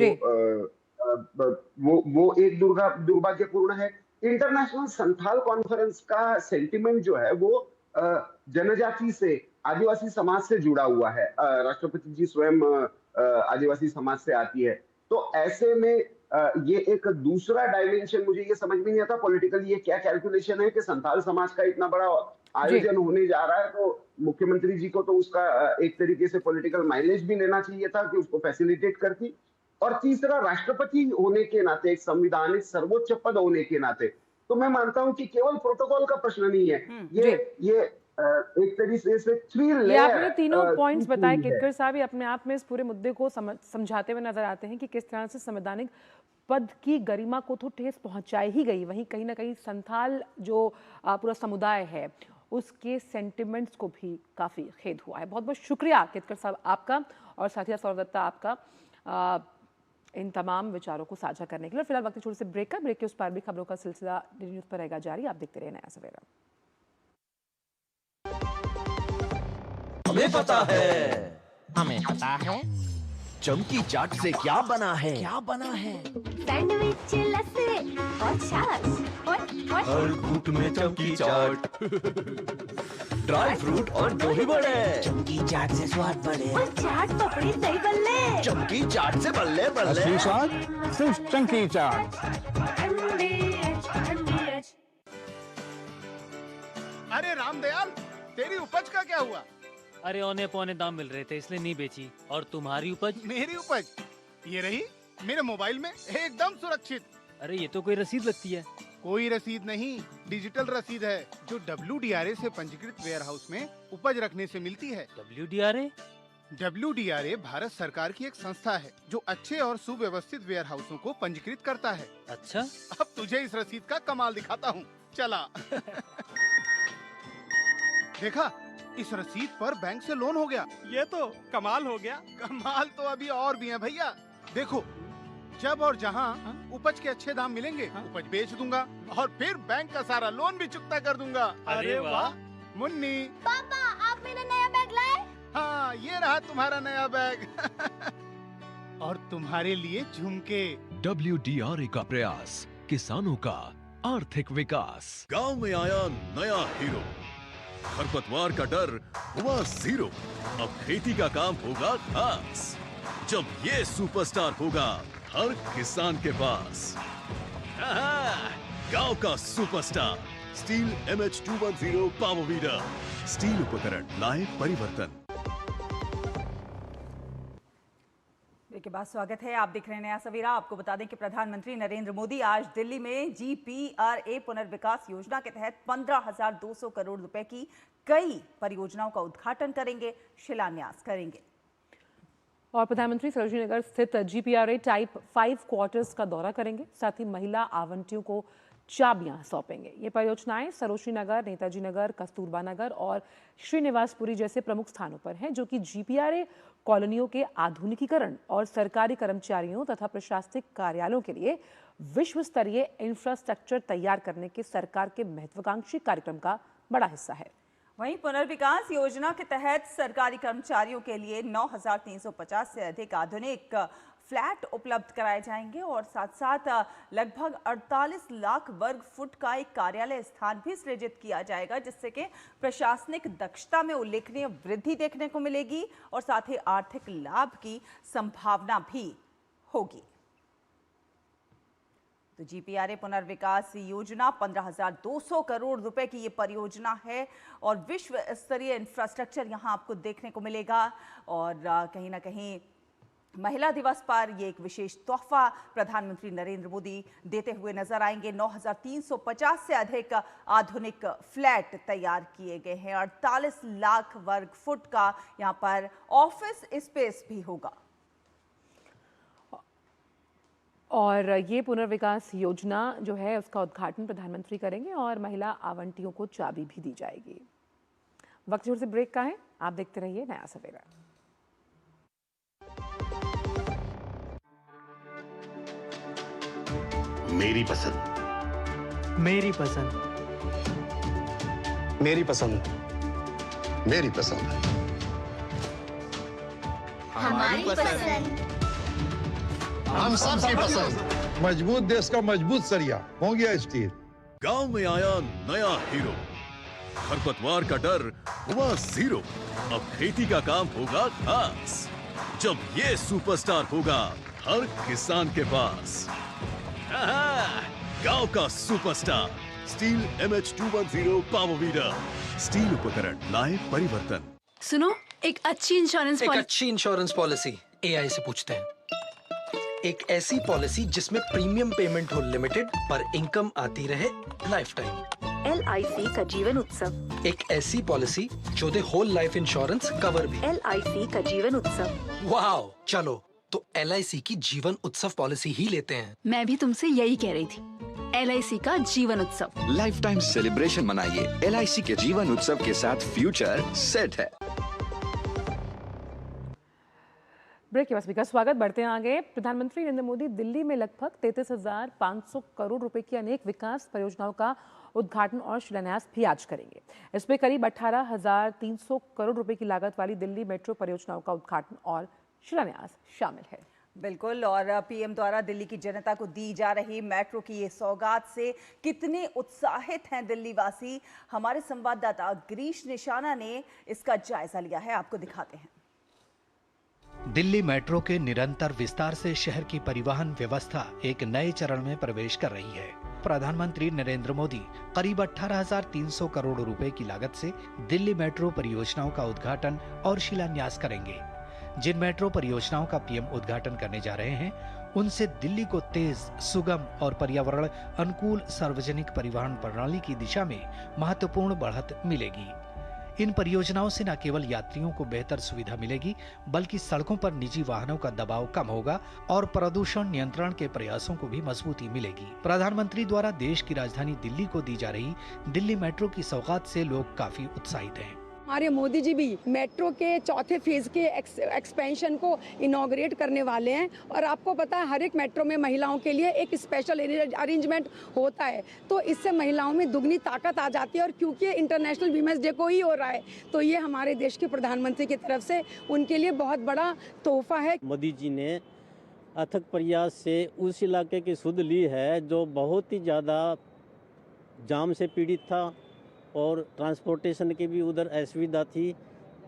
वो एक दुर्भाग्यपूर्ण है। इंटरनेशनल संथाल कॉन्फ्रेंस का सेंटिमेंट जो है वो जनजाति से, आदिवासी समाज से जुड़ा हुआ है। राष्ट्रपति जी स्वयं आदिवासी समाज से आती है, तो ऐसे में ये एक दूसरा डायमेंशन मुझे ये समझ में नहीं आता पॉलिटिकल ये क्या कैलकुलेशन है कि संथाल समाज का इतना बड़ा आयोजन होने जा रहा है, तो मुख्यमंत्री जी को तो उसका एक तरीके से पॉलिटिकल माइलेज भी लेना चाहिए था कि उसको फैसिलिटेट करती। और तीसरा, राष्ट्रपति होने के नाते, एक संविधानिक सर्वोच्च पद होने के नाते, तो मैं मानता हूं कि केवल प्रोटोकॉल का प्रश्न नहीं है, ये एक तरीके से ये आपने तीनों पॉइंट्स बताए केतकर साहब, ये अपने आप में इस पूरे मुद्दे को समझाते हुए नजर आते हैं कि किस तरह से संवैधानिक पद की गरिमा को तो ठेस पहुंचाई ही गई, वहीं कहीं ना कहीं संथाल जो पूरा समुदाय है उसके सेंटिमेंट्स को भी काफी खेद हुआ है। बहुत बहुत शुक्रिया केतकर साहब आपका, और साथ ही सौरभ दत्ता आपका इन तमाम विचारों को साझा करने के लिए। फिलहाल वक्त छोटे से ब्रेक का, ब्रेक के उस पार भी खबरों का सिलसिला DD न्यूज़ पर रहेगा जारी। आप देखते रहे नया सवेरा। हमें पता है चमकी चाट से क्या बना है, सैंडविच, लस्सी और छाछ और हर घूंट में चमकी चाट, ड्राई फ्रूट और दही बड़े, चमकी चाट से स्वाद बढ़े, और चाट पपड़ी दही बल्ले, चमकी चाट से बल्ले बल्ले, स्वाद सिर्फ चमकी चाट। अरे रामदयाल, तेरी उपज का क्या हुआ? अरे औने पौने दाम मिल रहे थे इसलिए नहीं बेची। और तुम्हारी उपज? मेरी उपज ये रही मेरे मोबाइल में एकदम सुरक्षित। अरे ये तो कोई रसीद लगती है। कोई रसीद नहीं, डिजिटल रसीद है जो WDRA से पंजीकृत वेयर हाउस में उपज रखने से मिलती है। WDRA भारत सरकार की एक संस्था है जो अच्छे और सुव्यवस्थित वेयर हाउसों को पंजीकृत करता है। अच्छा, अब तुझे इस रसीद का कमाल दिखाता हूँ, चला। देखा, इस रसीद पर बैंक से लोन हो गया। ये तो कमाल हो गया। कमाल तो अभी और भी है भैया। देखो, जब और जहाँ उपज के अच्छे दाम मिलेंगे उपज बेच दूंगा और फिर बैंक का सारा लोन भी चुकता कर दूंगा। अरे वाह। मुन्नी, पापा आप मेरा नया बैग लाए? हाँ, ये रहा तुम्हारा नया बैग। और तुम्हारे लिए झुमके। WDRA का प्रयास, किसानों का आर्थिक विकास। गांव में आया नया हीरो, खरपतवार का डर हुआ जीरो। अब खेती का काम होगा खास, जब ये सुपरस्टार होगा हर किसान के पास। गांव का superstar steel MH210 power weeder, steel उपकरण लाए परिवर्तन। के बाद स्वागत है, आप देख रहे हैं नया सवेरा। आपको बता दें कि प्रधानमंत्री नरेंद्र मोदी आज दिल्ली में GPRA पुनर्विकास योजना के तहत 15,200 करोड़ रुपए की कई परियोजनाओं का उद्घाटन करेंगे, शिलान्यास करेंगे। और प्रधानमंत्री सरोजिनी नगर स्थित GPRA टाइप 5 क्वार्टर्स का दौरा करेंगे, साथ ही महिला आवंटियों को चाबियां सौंपेंगे। ये परियोजनाएं सरोजिनी नगर, नेताजी नगर, कस्तूरबा नगर और श्रीनिवासपुरी जैसे प्रमुख स्थानों पर हैं, जो कि GPRA कॉलोनियों के आधुनिकीकरण और सरकारी कर्मचारियों तथा प्रशासनिक कार्यालयों के लिए विश्व स्तरीय इंफ्रास्ट्रक्चर तैयार करने के सरकार के महत्वाकांक्षी कार्यक्रम का बड़ा हिस्सा है। वहीं पुनर्विकास योजना के तहत सरकारी कर्मचारियों के लिए 9,350 से अधिक आधुनिक फ्लैट उपलब्ध कराए जाएंगे और साथ साथ लगभग 48 लाख वर्ग फुट का एक कार्यालय स्थान भी सृजित किया जाएगा, जिससे कि प्रशासनिक दक्षता में उल्लेखनीय वृद्धि देखने को मिलेगी और साथ ही आर्थिक लाभ की संभावना भी होगी। तो जीपीआरए पुनर्विकास योजना 15,200 करोड़ रुपए की ये परियोजना है और विश्व स्तरीय इंफ्रास्ट्रक्चर यहाँ आपको देखने को मिलेगा। और कहीं ना कहीं महिला दिवस पर ये एक विशेष तोहफा प्रधानमंत्री नरेंद्र मोदी देते हुए नजर आएंगे। 9,350 से अधिक आधुनिक फ्लैट तैयार किए गए हैं। 48 लाख वर्ग फुट का यहाँ पर ऑफिस स्पेस भी होगा। और ये पुनर्विकास योजना जो है उसका उद्घाटन प्रधानमंत्री करेंगे और महिला आवंटियों को चाबी भी दी जाएगी। वक्त जोर से ब्रेक का है, आप देखते रहिए नया सवेरा। मेरी पसंद, मेरी पसंद, मेरी पसंद, मेरी पसंद, हमारी पसंद, हम सबकी पसंद। मजबूत देश का मजबूत सरिया हो गया स्टील। गांव में आया नया हीरो, खरपतवार का डर हुआ जीरो। अब खेती का काम होगा खास, जब ये सुपरस्टार होगा हर किसान के पास। गांव का superstar steel MH210 power weeder. Steel उपकरण लाए परिवर्तन। सुनो, एक अच्छी इंश्योरेंस पॉलिसी AI से पूछते हैं। एक ऐसी पॉलिसी जिसमें प्रीमियम पेमेंट हो लिमिटेड पर इनकम आती रहे लाइफ टाइम। LIC का जीवन उत्सव। एक ऐसी पॉलिसी जो दे होल लाइफ इंश्योरेंस कवर भी। LIC का जीवन उत्सव। वाओ, चलो तो LIC की जीवन उत्सव पॉलिसी ही लेते हैं। मैं भी तुमसे यही कह रही थी, LIC का जीवन उत्सव। लाइफ टाइम सेलिब्रेशन मनाइए LIC के जीवन उत्सव के साथ, फ्यूचर सेट है। ब्रेक के बाद स्पीकर स्वागत। बढ़ते हैं आगे। प्रधानमंत्री नरेंद्र मोदी दिल्ली में लगभग 33,500 करोड़ रुपए की अनेक विकास परियोजनाओं का उद्घाटन और शिलान्यास भी आज करेंगे। इसमें करीब 18,300 करोड़ रुपए की लागत वाली दिल्ली मेट्रो परियोजनाओं का उद्घाटन और शिलान्यास शामिल है। बिल्कुल। और पीएम द्वारा दिल्ली की जनता को दी जा रही मेट्रो की ये सौगात से कितने उत्साहित हैं दिल्ली वासी, हमारे संवाददाता गिरीश निशाना ने इसका जायजा लिया है, आपको दिखाते हैं। दिल्ली मेट्रो के निरंतर विस्तार से शहर की परिवहन व्यवस्था एक नए चरण में प्रवेश कर रही है। प्रधानमंत्री नरेंद्र मोदी करीब 18,300 करोड़ रुपए की लागत से दिल्ली मेट्रो परियोजनाओं का उद्घाटन और शिलान्यास करेंगे। जिन मेट्रो परियोजनाओं का पीएम उद्घाटन करने जा रहे हैं, उनसे दिल्ली को तेज, सुगम और पर्यावरण अनुकूल सार्वजनिक परिवहन प्रणाली की दिशा में महत्वपूर्ण बढ़त मिलेगी। इन परियोजनाओं से न केवल यात्रियों को बेहतर सुविधा मिलेगी, बल्कि सड़कों पर निजी वाहनों का दबाव कम होगा और प्रदूषण नियंत्रण के प्रयासों को भी मजबूती मिलेगी। प्रधानमंत्री द्वारा देश की राजधानी दिल्ली को दी जा रही दिल्ली मेट्रो की सौगात से लोग काफी उत्साहित हैं। हमारे मोदी जी भी मेट्रो के चौथे फेज के एक्सपेंशन को इनॉग्रेट करने वाले हैं और आपको पता है हर एक मेट्रो में महिलाओं के लिए एक स्पेशल अरेंजमेंट होता है, तो इससे महिलाओं में दुगनी ताकत आ जाती है। और क्योंकि इंटरनेशनल वीमेंस डे को ही हो रहा है, तो ये हमारे देश के प्रधानमंत्री की तरफ से उनके लिए बहुत बड़ा तोहफा है। मोदी जी ने अथक प्रयास से उस इलाके की सुध ली है जो बहुत ही ज़्यादा जाम से पीड़ित था और ट्रांसपोर्टेशन की भी उधर असुविधा थी।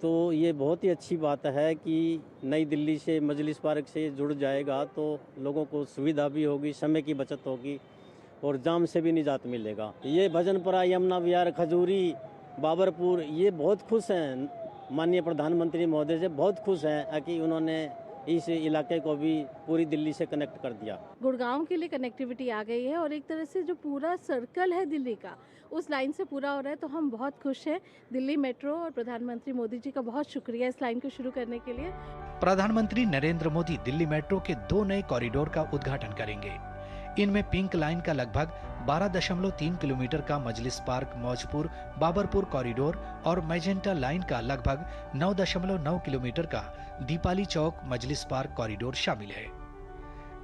तो ये बहुत ही अच्छी बात है कि नई दिल्ली से मजलिस पार्क से जुड़ जाएगा, तो लोगों को सुविधा भी होगी, समय की बचत होगी और जाम से भी निजात मिलेगा। ये भजनपुरा, यमुना विहार, खजूरी, बाबरपुर, ये बहुत खुश हैं, माननीय प्रधानमंत्री महोदय से बहुत खुश हैं कि उन्होंने इस इलाके को भी पूरी दिल्ली से कनेक्ट कर दिया। गुड़गांव के लिए कनेक्टिविटी आ गई है और एक तरह से जो पूरा सर्कल है दिल्ली का उस लाइन से पूरा हो रहा है, तो हम बहुत खुश हैं। दिल्ली मेट्रो और प्रधानमंत्री मोदी जी का बहुत शुक्रिया इस लाइन को शुरू करने के लिए। प्रधानमंत्री नरेंद्र मोदी दिल्ली मेट्रो के 2 नए कॉरिडोर का उद्घाटन करेंगे। इनमें पिंक लाइन का लगभग 12.3 किलोमीटर का मजलिस पार्क मौजपुर बाबरपुर कॉरिडोर और मैजेंटा लाइन का लगभग 9.9 किलोमीटर का दीपाली चौक मजलिस पार्क कॉरिडोर शामिल है।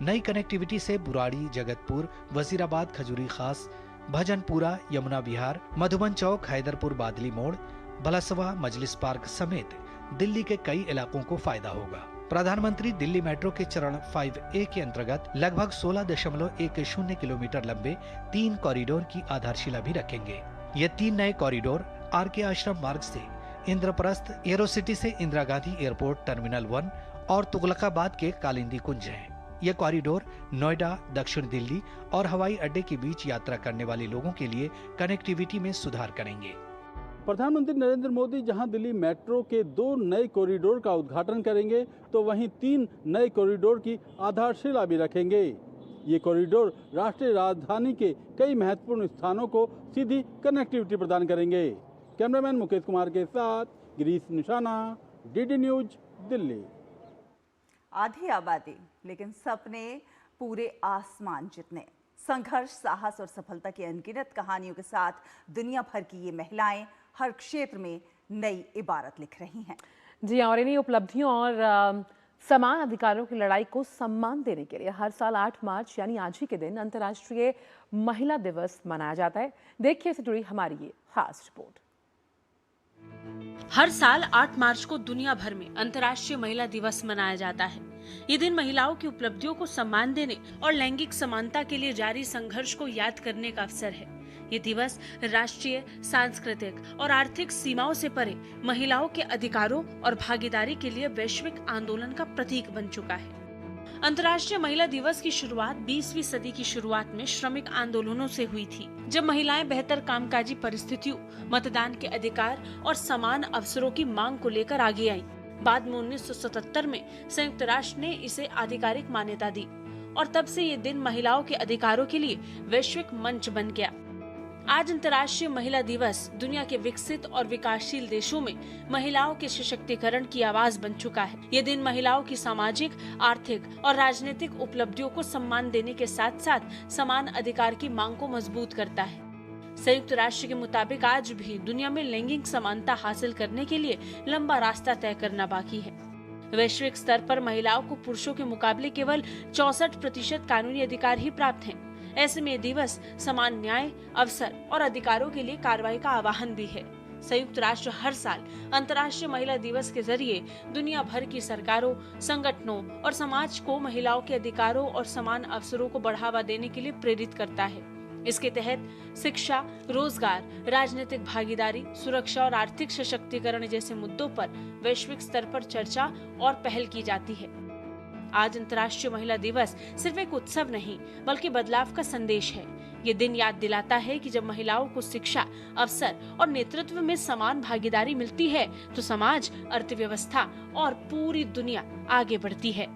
नई कनेक्टिविटी से बुराड़ी, जगतपुर, वजीराबाद, खजूरी खास, भजनपुरा, यमुना विहार, मधुबन चौक, हैदरपुर बादली मोड़, भलसवा, मजलिस पार्क समेत दिल्ली के कई इलाकों को फायदा होगा। प्रधानमंत्री दिल्ली मेट्रो के चरण 5A के अंतर्गत लगभग 16.10 किलोमीटर लंबे 3 कॉरिडोर की आधारशिला भी रखेंगे। ये 3 नए कॉरिडोर RK आश्रम मार्ग से इंद्रप्रस्थ, एरोसिटी से इंदिरा गांधी एयरपोर्ट टर्मिनल 1 और तुगलकाबाद के कालिंदी कुंज हैं। यह कॉरिडोर नोएडा, दक्षिण दिल्ली और हवाई अड्डे के बीच यात्रा करने वाले लोगों के लिए कनेक्टिविटी में सुधार करेंगे। प्रधानमंत्री नरेंद्र मोदी जहां दिल्ली मेट्रो के 2 नए कॉरिडोर का उद्घाटन करेंगे, तो वहीं 3 नए कॉरिडोर की आधारशिला भी रखेंगे। ये कॉरिडोर राष्ट्रीय राजधानी के कई महत्वपूर्ण स्थानों को सीधी कनेक्टिविटी प्रदान करेंगे। कैमरामैन मुकेश कुमार के साथ गिरीश निशाना, डीडी न्यूज, दिल्ली। आधी आबादी लेकिन सपने पूरे आसमान जितने। संघर्ष, साहस और सफलता की अनगिनत कहानियों के साथ दुनिया भर की ये महिलाएं हर क्षेत्र में नई इबारत लिख रही हैं। जी और इन्हीं उपलब्धियों और समान अधिकारों की लड़ाई को सम्मान देने के लिए हर साल 8 मार्च यानी आज ही के दिन अंतर्राष्ट्रीय महिला दिवस मनाया जाता है। देखिए इससे जुड़ी हमारी ये खास रिपोर्ट। हर साल 8 मार्च को दुनिया भर में अंतर्राष्ट्रीय महिला दिवस मनाया जाता है। ये दिन महिलाओं की उपलब्धियों को सम्मान देने और लैंगिक समानता के लिए जारी संघर्ष को याद करने का अवसर है। ये दिवस राष्ट्रीय, सांस्कृतिक और आर्थिक सीमाओं से परे महिलाओं के अधिकारों और भागीदारी के लिए वैश्विक आंदोलन का प्रतीक बन चुका है। अंतर्राष्ट्रीय महिला दिवस की शुरुआत 20वीं सदी की शुरुआत में श्रमिक आंदोलनों से हुई थी, जब महिलाएं बेहतर कामकाजी परिस्थितियों, मतदान के अधिकार और समान अवसरों की मांग को लेकर आगे आईं। बाद में 1977 में संयुक्त राष्ट्र ने इसे आधिकारिक मान्यता दी और तब से ये दिन महिलाओं के अधिकारों के लिए वैश्विक मंच बन गया। आज अंतर्राष्ट्रीय महिला दिवस दुनिया के विकसित और विकासशील देशों में महिलाओं के सशक्तिकरण की आवाज बन चुका है। ये दिन महिलाओं की सामाजिक, आर्थिक और राजनीतिक उपलब्धियों को सम्मान देने के साथ साथ समान अधिकार की मांग को मजबूत करता है। संयुक्त राष्ट्र के मुताबिक आज भी दुनिया में लैंगिक समानता हासिल करने के लिए लंबा रास्ता तय करना बाकी है। वैश्विक स्तर पर महिलाओं को पुरुषों के मुकाबले केवल 64% कानूनी अधिकार ही प्राप्त हैं। ऐसे में दिवस समान न्याय, अवसर और अधिकारों के लिए कार्रवाई का आह्वान भी है। संयुक्त राष्ट्र हर साल अंतर्राष्ट्रीय महिला दिवस के जरिए दुनिया भर की सरकारों, संगठनों और समाज को महिलाओं के अधिकारों और समान अवसरों को बढ़ावा देने के लिए प्रेरित करता है। इसके तहत शिक्षा, रोजगार, राजनीतिक भागीदारी, सुरक्षा और आर्थिक सशक्तिकरण जैसे मुद्दों पर वैश्विक स्तर पर चर्चा और पहल की जाती है। आज अंतर्राष्ट्रीय महिला दिवस सिर्फ एक उत्सव नहीं, बल्कि बदलाव का संदेश है। ये दिन याद दिलाता है कि जब महिलाओं को शिक्षा, अवसर और नेतृत्व में समान भागीदारी मिलती है, तो समाज, अर्थव्यवस्था और पूरी दुनिया आगे बढ़ती है।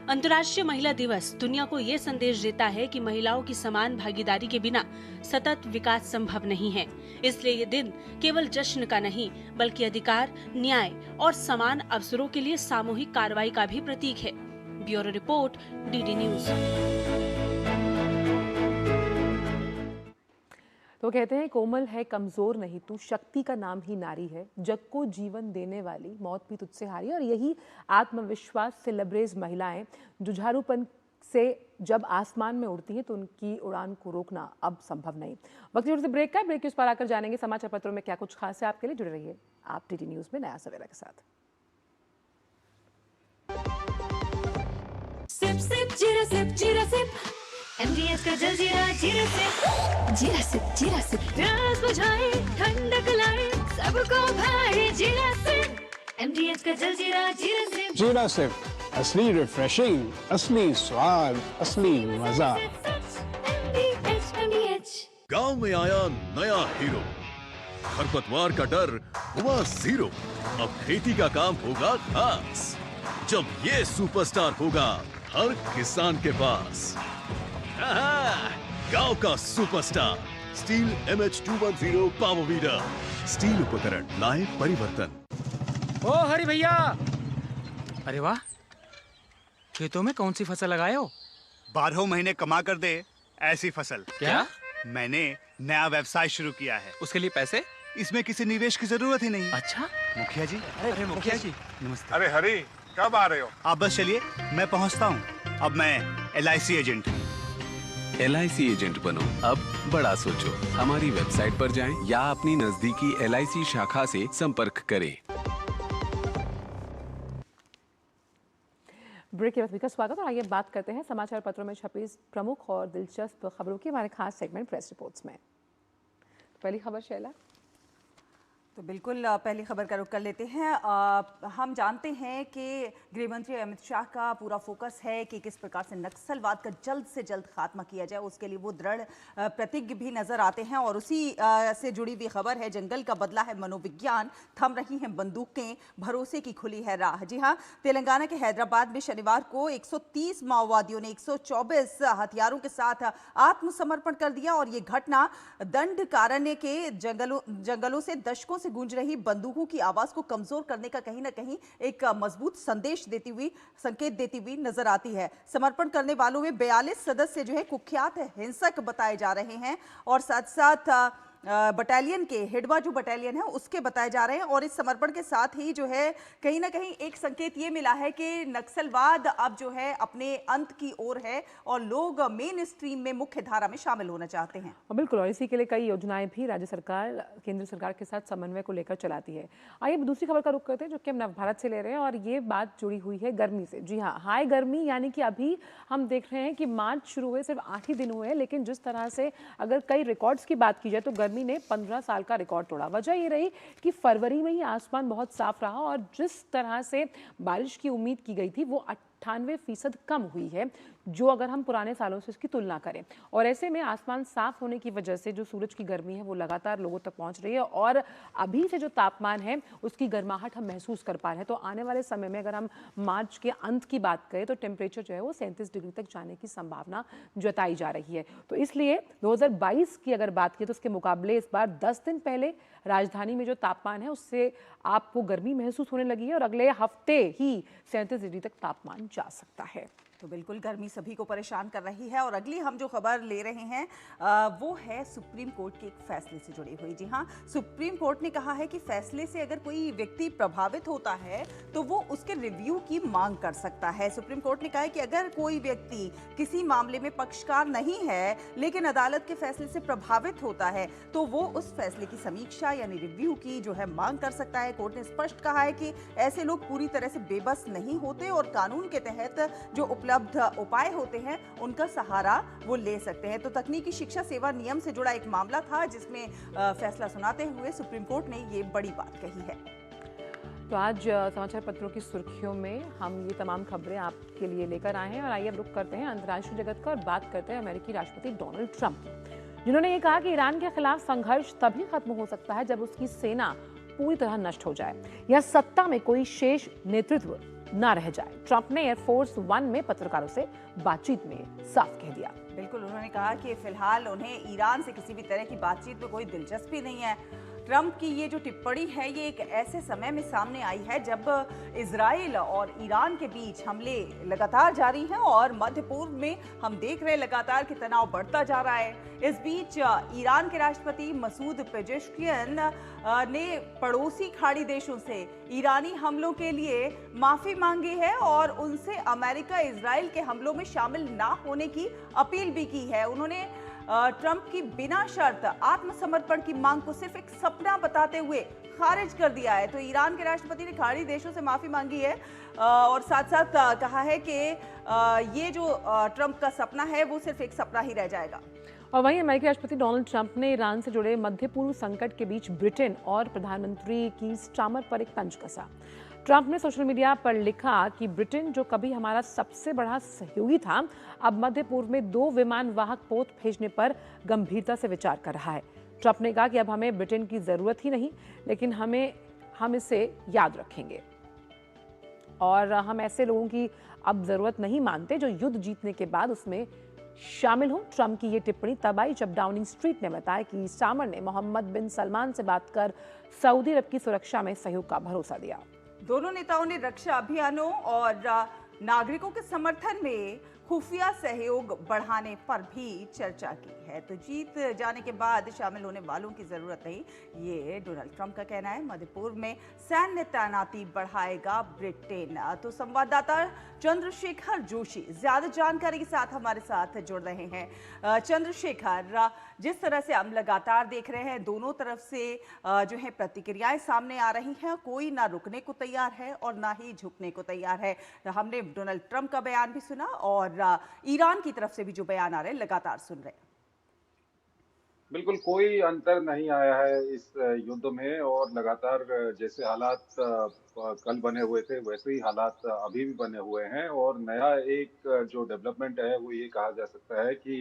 अंतर्राष्ट्रीय महिला दिवस दुनिया को ये संदेश देता है कि महिलाओं की समान भागीदारी के बिना सतत विकास संभव नहीं है। इसलिए ये दिन केवल जश्न का नहीं, बल्कि अधिकार, न्याय और समान अवसरों के लिए सामूहिक कार्रवाई का भी प्रतीक है। Bureau report, DD news. तो कहते हैं कोमल है कमजोर नहीं तू, शक्ति का नाम ही नारी है, जग को जीवन देने वाली मौत भी तुझसे हारी। और यही आत्मविश्वास से लबरेज महिलाएं जुझारूपन से जब आसमान में उड़ती हैं तो उनकी उड़ान को रोकना अब संभव नहीं। वक्त से ब्रेक का, ब्रेक के उस पर आकर जानेंगे समाचार पत्रों में क्या कुछ खास है आपके लिए। जुड़े रहिए आप डीडी न्यूज में नया सवेरा के साथ। सिप सिप जीरा सिप जीरा सिप, MDS का जलजीरा जीरा सिप, जीरा सिप जीरा सिप, प्यास बुझाए ठंडक लाए सबको भाए जीरा सिप, MDS का जलजीरा जीरा सिप। जीरा सिप, असली रिफ्रेशिंग, असली स्वाद, असली मजा। गांव में आया नया हीरो, खरपतवार का डर हुआ जीरो। अब खेती का काम होगा खास, जब ये सुपरस्टार होगा हर किसान के पास। गांव का superstar steel MH210 power weeder, steel उपकरण लाए परिवर्तन। ओ हरि भैया, अरे वाह, खेतों में कौन सी फसल लगाए हो? 12 महीने कमा कर दे ऐसी फसल। क्या? मैंने नया व्यवसाय शुरू किया है। उसके लिए पैसे? इसमें किसी निवेश की जरूरत ही नहीं। अच्छा मुखिया जी। अरे मुखिया जी नमस्ते। अरे हरी, कब आ रहे हो? आप बस चलिए, मैं पहुंचता हूं। अब मैं LIC एजेंट हूं। LIC एजेंट बनो, अब बड़ा सोचो। हमारी वेबसाइट पर जाएं या अपनी नजदीकी LIC शाखा से संपर्क करें। ब्रेक के बाद का स्वागत और आइए बात करते हैं समाचार पत्रों में छपी प्रमुख और दिलचस्प खबरों की हमारे खास सेगमेंट प्रेस रिपोर्ट्स में। पहली खबर शैला। तो बिल्कुल पहली खबर का रुख कर लेते हैं। हम जानते हैं कि गृह मंत्री अमित शाह का पूरा फोकस है कि किस प्रकार से नक्सलवाद का जल्द से जल्द खात्मा किया जाए। उसके लिए वो दृढ़ प्रतिज्ञ भी नजर आते हैं और उसी से जुड़ी हुई खबर है, जंगल का बदला है मनोविज्ञान, थम रही हैं बंदूकें, भरोसे की खुली है राह। जी हाँ, तेलंगाना के हैदराबाद में शनिवार को 130 माओवादियों ने 124 हथियारों के साथ आत्मसमर्पण कर दिया और ये घटना दंडकारण्य के जंगलों से दशकों से गूंज रही बंदूकों की आवाज को कमजोर करने का कहीं ना कहीं एक मजबूत संदेश देती हुई, संकेत देती हुई नजर आती है। समर्पण करने वालों में 42 सदस्य जो है कुख्यात हिंसक बताए जा रहे हैं और साथ साथ बटालियन के हिडवा जो बटालियन है उसके बताए जा रहे हैं। और इस समर्पण के साथ ही जो है कहीं ना कहीं एक संकेत ये मिला है कि नक्सलवाद अब जो है अपने अंत की ओर है और लोग मेन स्ट्रीम में, मुख्य धारा में शामिल होना चाहते हैं। बिल्कुल, और इसी के लिए कई योजनाएं भी राज्य सरकार केंद्र सरकार के साथ समन्वय को लेकर चलाती है। आइए दूसरी खबर का रुख करते हैं जो कि हम नवभारत से ले रहे हैं और ये बात जुड़ी हुई है गर्मी से। जी हाँ, हाई गर्मी, यानी कि अभी हम देख रहे हैं कि मार्च शुरू हुए सिर्फ 8 ही दिन हुए हैं, लेकिन जिस तरह से अगर कई रिकॉर्ड्स की बात की जाए तो गर्मी ने 15 साल का रिकॉर्ड तोड़ा। वजह ये रही कि फरवरी में ही आसमान बहुत साफ रहा और जिस तरह से बारिश की उम्मीद की गई थी वो 98% कम हुई है, जो अगर हम पुराने सालों से इसकी तुलना करें। और ऐसे में आसमान साफ होने की वजह से जो सूरज की गर्मी है वो लगातार लोगों तक पहुंच रही है और अभी से जो तापमान है उसकी गर्माहट हम महसूस कर पा रहे हैं। तो आने वाले समय में अगर हम मार्च के अंत की बात करें तो टेम्परेचर जो है वो 37 डिग्री तक जाने की संभावना जताई जा रही है। तो इसलिए 2022 की अगर बात की तो उसके मुकाबले इस बार 10 दिन पहले राजधानी में जो तापमान है उससे आपको गर्मी महसूस होने लगी है और अगले हफ्ते ही 37 डिग्री तक तापमान जा सकता है। तो बिल्कुल गर्मी सभी को परेशान कर रही है। और अगली हम जो खबर ले रहे हैं वो है सुप्रीम कोर्ट के एक फैसले से जुड़ी हुई। जी हाँ, सुप्रीम कोर्ट ने कहा है कि फैसले से अगर कोई व्यक्ति प्रभावित होता है तो वो उसके रिव्यू की मांग कर सकता है। सुप्रीम कोर्ट ने कहा है कि अगर कोई व्यक्ति किसी मामले में पक्षकार नहीं है लेकिन अदालत के फैसले से प्रभावित होता है तो वो उस फैसले की समीक्षा यानी रिव्यू की जो है मांग कर सकता है। कोर्ट ने स्पष्ट कहा है कि ऐसे लोग पूरी तरह से बेबस नहीं होते और कानून के तहत जो उपलब्ध उपाय होते हैं उनका सहारा वो ले सकते हैं। तो तकनीकी शिक्षा सेवा नियम से जुड़ा एक मामला था जिसमें फैसला सुनाते हुए सुप्रीम कोर्ट ने ये बड़ी बात कही है। तो आज समाचार पत्रों की सुर्खियों में हम ये तमाम खबरें आपके लिए लेकर आए हैं और आइए अब रुख करते हैं अंतर्राष्ट्रीय जगत का और बात करते हैं अमेरिकी राष्ट्रपति डोनाल्ड ट्रंप, जिन्होंने ये कहा कि ईरान के खिलाफ संघर्ष तभी खत्म हो सकता है जब उसकी सेना पूरी तरह नष्ट हो जाए या सत्ता में कोई शेष नेतृत्व ना रह जाए। ट्रंप ने एयरफोर्स 1 में पत्रकारों से बातचीत में साफ कह दिया। बिल्कुल, उन्होंने कहा कि फिलहाल उन्हें ईरान से किसी भी तरह की बातचीत में कोई दिलचस्पी नहीं है। ट्रंप की ये जो टिप्पणी है ये एक ऐसे समय में सामने आई है जब इजराइल और ईरान के बीच हमले लगातार जारी हैं और मध्य पूर्व में हम देख रहे हैं लगातार कि तनाव बढ़ता जा रहा है। इस बीच ईरान के राष्ट्रपति मसूद पेजेश्कियन ने पड़ोसी खाड़ी देशों से ईरानी हमलों के लिए माफी मांगी है और उनसे अमेरिका इजराइल के हमलों में शामिल ना होने की अपील भी की है। उन्होंने ट्रंप की बिना शर्त आत्मसमर्पण की मांग को सिर्फ एक सपना बताते हुए खारिज कर दिया है। तो ईरान के राष्ट्रपति ने खाड़ी देशों से माफी मांगी है और साथ साथ कहा है कि ये जो ट्रंप का सपना है वो सिर्फ एक सपना ही रह जाएगा। और वहीं अमेरिकी राष्ट्रपति डोनाल्ड ट्रंप ने ईरान से जुड़े मध्य पूर्व संकट के बीच ब्रिटेन और प्रधानमंत्री की स्टार्मर पर एक तंज कसा। ट्रंप ने सोशल मीडिया पर लिखा कि ब्रिटेन जो कभी हमारा सबसे बड़ा सहयोगी था अब मध्य पूर्व में 2 विमान वाहक पोत भेजने पर गंभीरता से विचार कर रहा है। ट्रंप ने कहा कि अब हमें ब्रिटेन की जरूरत ही नहीं लेकिन हम इसे याद रखेंगे और हम ऐसे लोगों की अब जरूरत नहीं मानते जो युद्ध जीतने के बाद उसमें शामिल हो। ट्रंप की ये टिप्पणी तब आई जब डाउनिंग स्ट्रीट ने बताया कि स्टार्मर ने मोहम्मद बिन सलमान से बात कर सऊदी अरब की सुरक्षा में सहयोग का भरोसा दिया। दोनों नेताओं ने रक्षा अभियानों और नागरिकों के समर्थन में खुफिया सहयोग बढ़ाने पर भी चर्चा की है। तो जीत जाने के बाद शामिल होने वालों की जरूरत नहीं, ये डोनाल्ड ट्रंप का कहना है। मध्य पूर्व में सैन्य तैनाती बढ़ाएगा ब्रिटेन। तो संवाददाता चंद्रशेखर जोशी ज्यादा जानकारी के साथ हमारे साथ जुड़ रहे हैं। चंद्रशेखर, जिस तरह से हम लगातार देख रहे हैं दोनों तरफ से जो है प्रतिक्रियाएं सामने आ रही हैं, कोई ना रुकने को तैयार है और ना ही झुकने को तैयार है। हमने डोनाल्ड ट्रंप का बयान भी सुना और ईरान की तरफ से भी जो बयान आ रहे हैं लगातार सुन रहे हैं। बिल्कुल कोई अंतर नहीं आया है इस युद्ध में और लगातार जैसे हालात कल बने हुए थे वैसे ही हालात अभी भी बने हुए हैं और नया एक जो डेवलपमेंट है वो ये कहा जा सकता है कि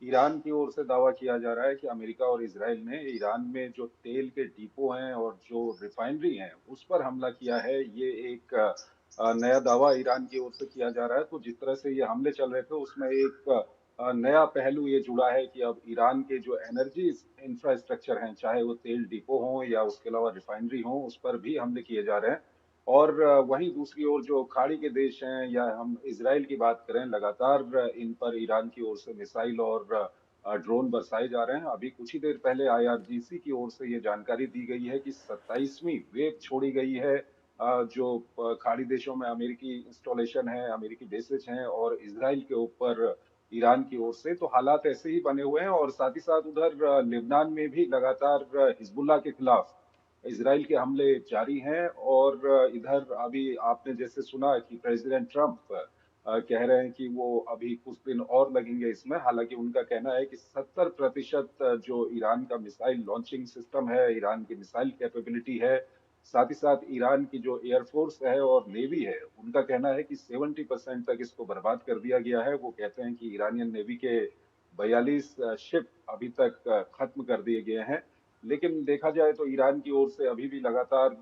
ईरान की ओर से दावा किया जा रहा है कि अमेरिका और इजराइल ने ईरान में जो तेल के डिपो हैं और जो रिफाइनरी हैं उस पर हमला किया है। ये एक नया दावा ईरान की ओर से किया जा रहा है। तो जिस तरह से ये हमले चल रहे थे उसमें एक नया पहलू ये जुड़ा है कि अब ईरान के जो एनर्जी इंफ्रास्ट्रक्चर हैं, चाहे वो तेल डिपो हों या उसके अलावा रिफाइनरी हों, उस पर भी हमले किए जा रहे हैं। और वहीं दूसरी ओर जो खाड़ी के देश हैं या हम इजराइल की बात करें, लगातार इन पर ईरान की ओर से मिसाइल और ड्रोन बरसाए जा रहे हैं। अभी कुछ ही देर पहले आईआरजीसी की ओर से ये जानकारी दी गई है कि 27वीं वेव छोड़ी गई है जो खाड़ी देशों में अमेरिकी इंस्टॉलेशन है, अमेरिकी बेसेस हैं और इजराइल के ऊपर ईरान की ओर से। तो हालात ऐसे ही बने हुए हैं और साथ ही साथ उधर लेबनान में भी लगातार हिजबुल्लाह के खिलाफ इजराइल के हमले जारी हैं। और इधर अभी आपने जैसे सुना कि प्रेसिडेंट ट्रंप कह रहे हैं कि वो अभी कुछ दिन और लगेंगे इसमें। हालांकि उनका कहना है कि 70% जो ईरान का मिसाइल लॉन्चिंग सिस्टम है, ईरान की मिसाइल कैपेबिलिटी है, साथ ही साथ ईरान की जो एयरफोर्स है और नेवी है, उनका कहना है कि 70% तक इसको बर्बाद कर दिया गया है। वो कहते हैं कि ईरानियन नेवी के 42 शिप अभी तक खत्म कर दिए गए हैं। लेकिन देखा जाए तो ईरान की ओर से अभी भी लगातार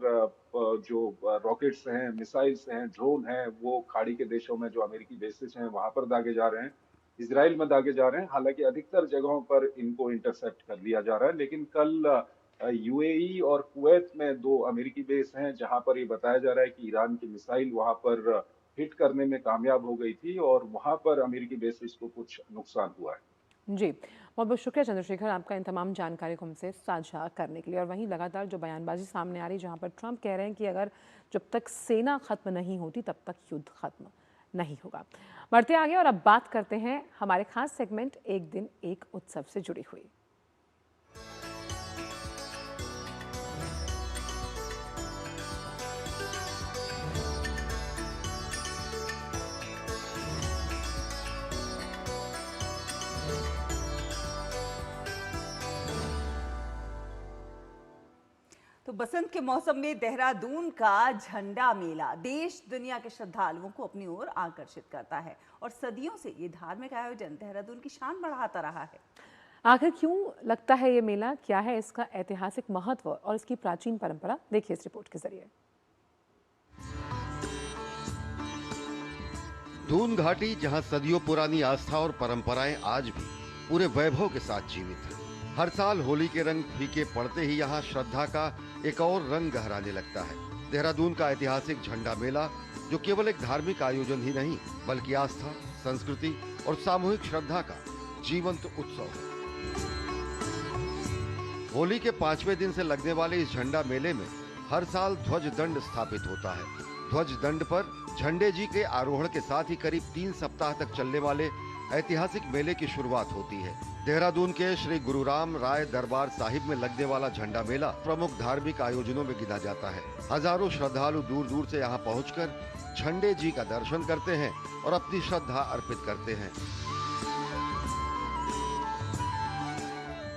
जो रॉकेट्स हैं, मिसाइल्स हैं, ड्रोन हैं, वो खाड़ी के देशों में जो अमेरिकी बेसिस हैं वहां पर दागे जा रहे हैं, इजराइल में दागे जा रहे हैं। हालांकि अधिकतर जगहों पर इनको इंटरसेप्ट कर लिया जा रहा है। लेकिन कल यूएई और कुवैत में 2 अमेरिकी बेस हैं जहां पर ये बताया जा रहा है कि ईरान की मिसाइल वहां पर हिट करने में कामयाब हो गई थी और वहां पर अमेरिकी बेसिस को कुछ नुकसान हुआ है। जी, बहुत बहुत शुक्रिया चंद्रशेखर, आपका इन तमाम जानकारी को हमसे साझा करने के लिए। और वहीं लगातार जो बयानबाजी सामने आ रही, जहां पर ट्रंप कह रहे हैं कि अगर जब तक सेना खत्म नहीं होती तब तक युद्ध खत्म नहीं होगा। बढ़ते आगे और अब बात करते हैं हमारे खास सेगमेंट एक दिन एक उत्सव से जुड़ी हुई। तो बसंत के मौसम में देहरादून का झंडा मेला देश दुनिया के श्रद्धालुओं को अपनी ओर आकर्षित करता है और सदियों से ये धार्मिक आयोजन देहरादून की शान बढ़ाता रहा है। आखिर क्यों लगता है ये मेला, क्या है इसका ऐतिहासिक महत्व और इसकी प्राचीन परंपरा, देखिए इस रिपोर्ट के जरिए। दून घाटी, जहां सदियों पुरानी आस्था और परंपराएं आज भी पूरे वैभव के साथ जीवित है। हर साल होली के रंग फीके पड़ते ही यहाँ श्रद्धा का एक और रंग गहराने लगता है। देहरादून का ऐतिहासिक झंडा मेला जो केवल एक धार्मिक आयोजन ही नहीं बल्कि आस्था, संस्कृति और सामूहिक श्रद्धा का जीवंत उत्सव है। होली के 5वें दिन से लगने वाले इस झंडा मेले में हर साल ध्वज दंड स्थापित होता है। ध्वज दंड पर झंडे जी के आरोहण के साथ ही करीब 3 सप्ताह तक चलने वाले ऐतिहासिक मेले की शुरुआत होती है। देहरादून के श्री गुरुराम राय दरबार साहिब में लगने वाला झंडा मेला प्रमुख धार्मिक आयोजनों में गिना जाता है। हजारों श्रद्धालु दूर दूर से यहाँ पहुंचकर झंडे जी का दर्शन करते हैं और अपनी श्रद्धा अर्पित करते हैं।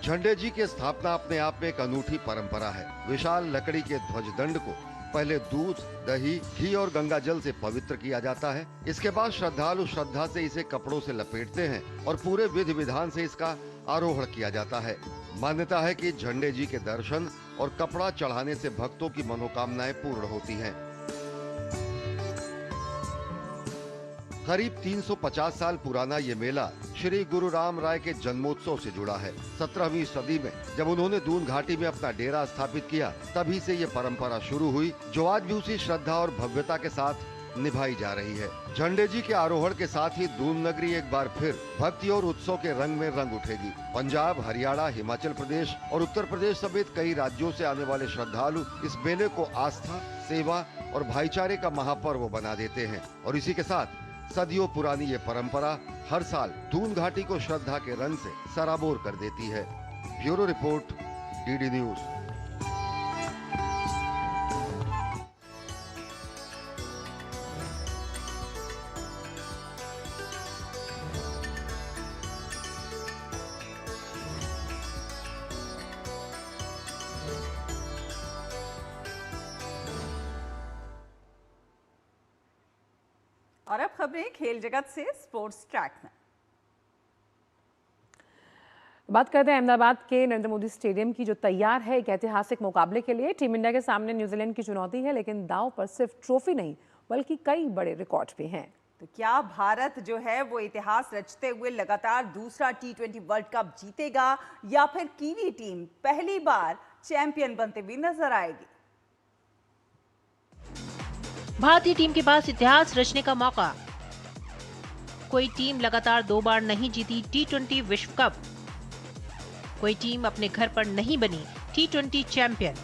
झंडे जी की स्थापना अपने आप में एक अनूठी परंपरा है। विशाल लकड़ी के ध्वज दंड को पहले दूध, दही, घी और गंगा जल से पवित्र किया जाता है। इसके बाद श्रद्धालु श्रद्धा से इसे कपड़ों से लपेटते हैं और पूरे विधि विधान से इसका आरोहण किया जाता है। मान्यता है कि झंडे जी के दर्शन और कपड़ा चढ़ाने से भक्तों की मनोकामनाएं पूर्ण होती हैं। करीब 350 साल पुराना ये मेला श्री गुरु राम राय के जन्मोत्सव से जुड़ा है। 17वीं सदी में जब उन्होंने दून घाटी में अपना डेरा स्थापित किया, तभी से ये परंपरा शुरू हुई जो आज भी उसी श्रद्धा और भव्यता के साथ निभाई जा रही है। झंडे जी के आरोहण के साथ ही दून नगरी एक बार फिर भक्ति और उत्सव के रंग में रंग उठेगी। पंजाब, हरियाणा, हिमाचल प्रदेश और उत्तर प्रदेश समेत कई राज्यों से आने वाले श्रद्धालु इस मेले को आस्था, सेवा और भाईचारे का महापर्व बना देते हैं और इसी के साथ सदियों पुरानी ये परंपरा हर साल दून घाटी को श्रद्धा के रंग से सराबोर कर देती है। Bureau report, DD news. और अब खबरें खेल जगत से स्पोर्ट्स ट्रैक में। बात करते हैं अहमदाबाद के नरेंद्र मोदी स्टेडियम की, जो तैयार है एक ऐतिहासिक मुकाबले के लिए। टीम इंडिया के सामने न्यूजीलैंड की चुनौती है, लेकिन दांव पर सिर्फ ट्रॉफी नहीं बल्कि कई बड़े रिकॉर्ड भी हैं। तो क्या भारत जो है वो इतिहास रचते हुए लगातार दूसरा T20 वर्ल्ड कप जीतेगा या फिर कीवी टीम पहली बार चैंपियन बनते हुए नजर आएगी? भारतीय टीम के पास इतिहास रचने का मौका। कोई टीम लगातार 2 बार नहीं जीती T20 विश्व कप। कोई टीम अपने घर पर नहीं बनी T20 चैंपियन।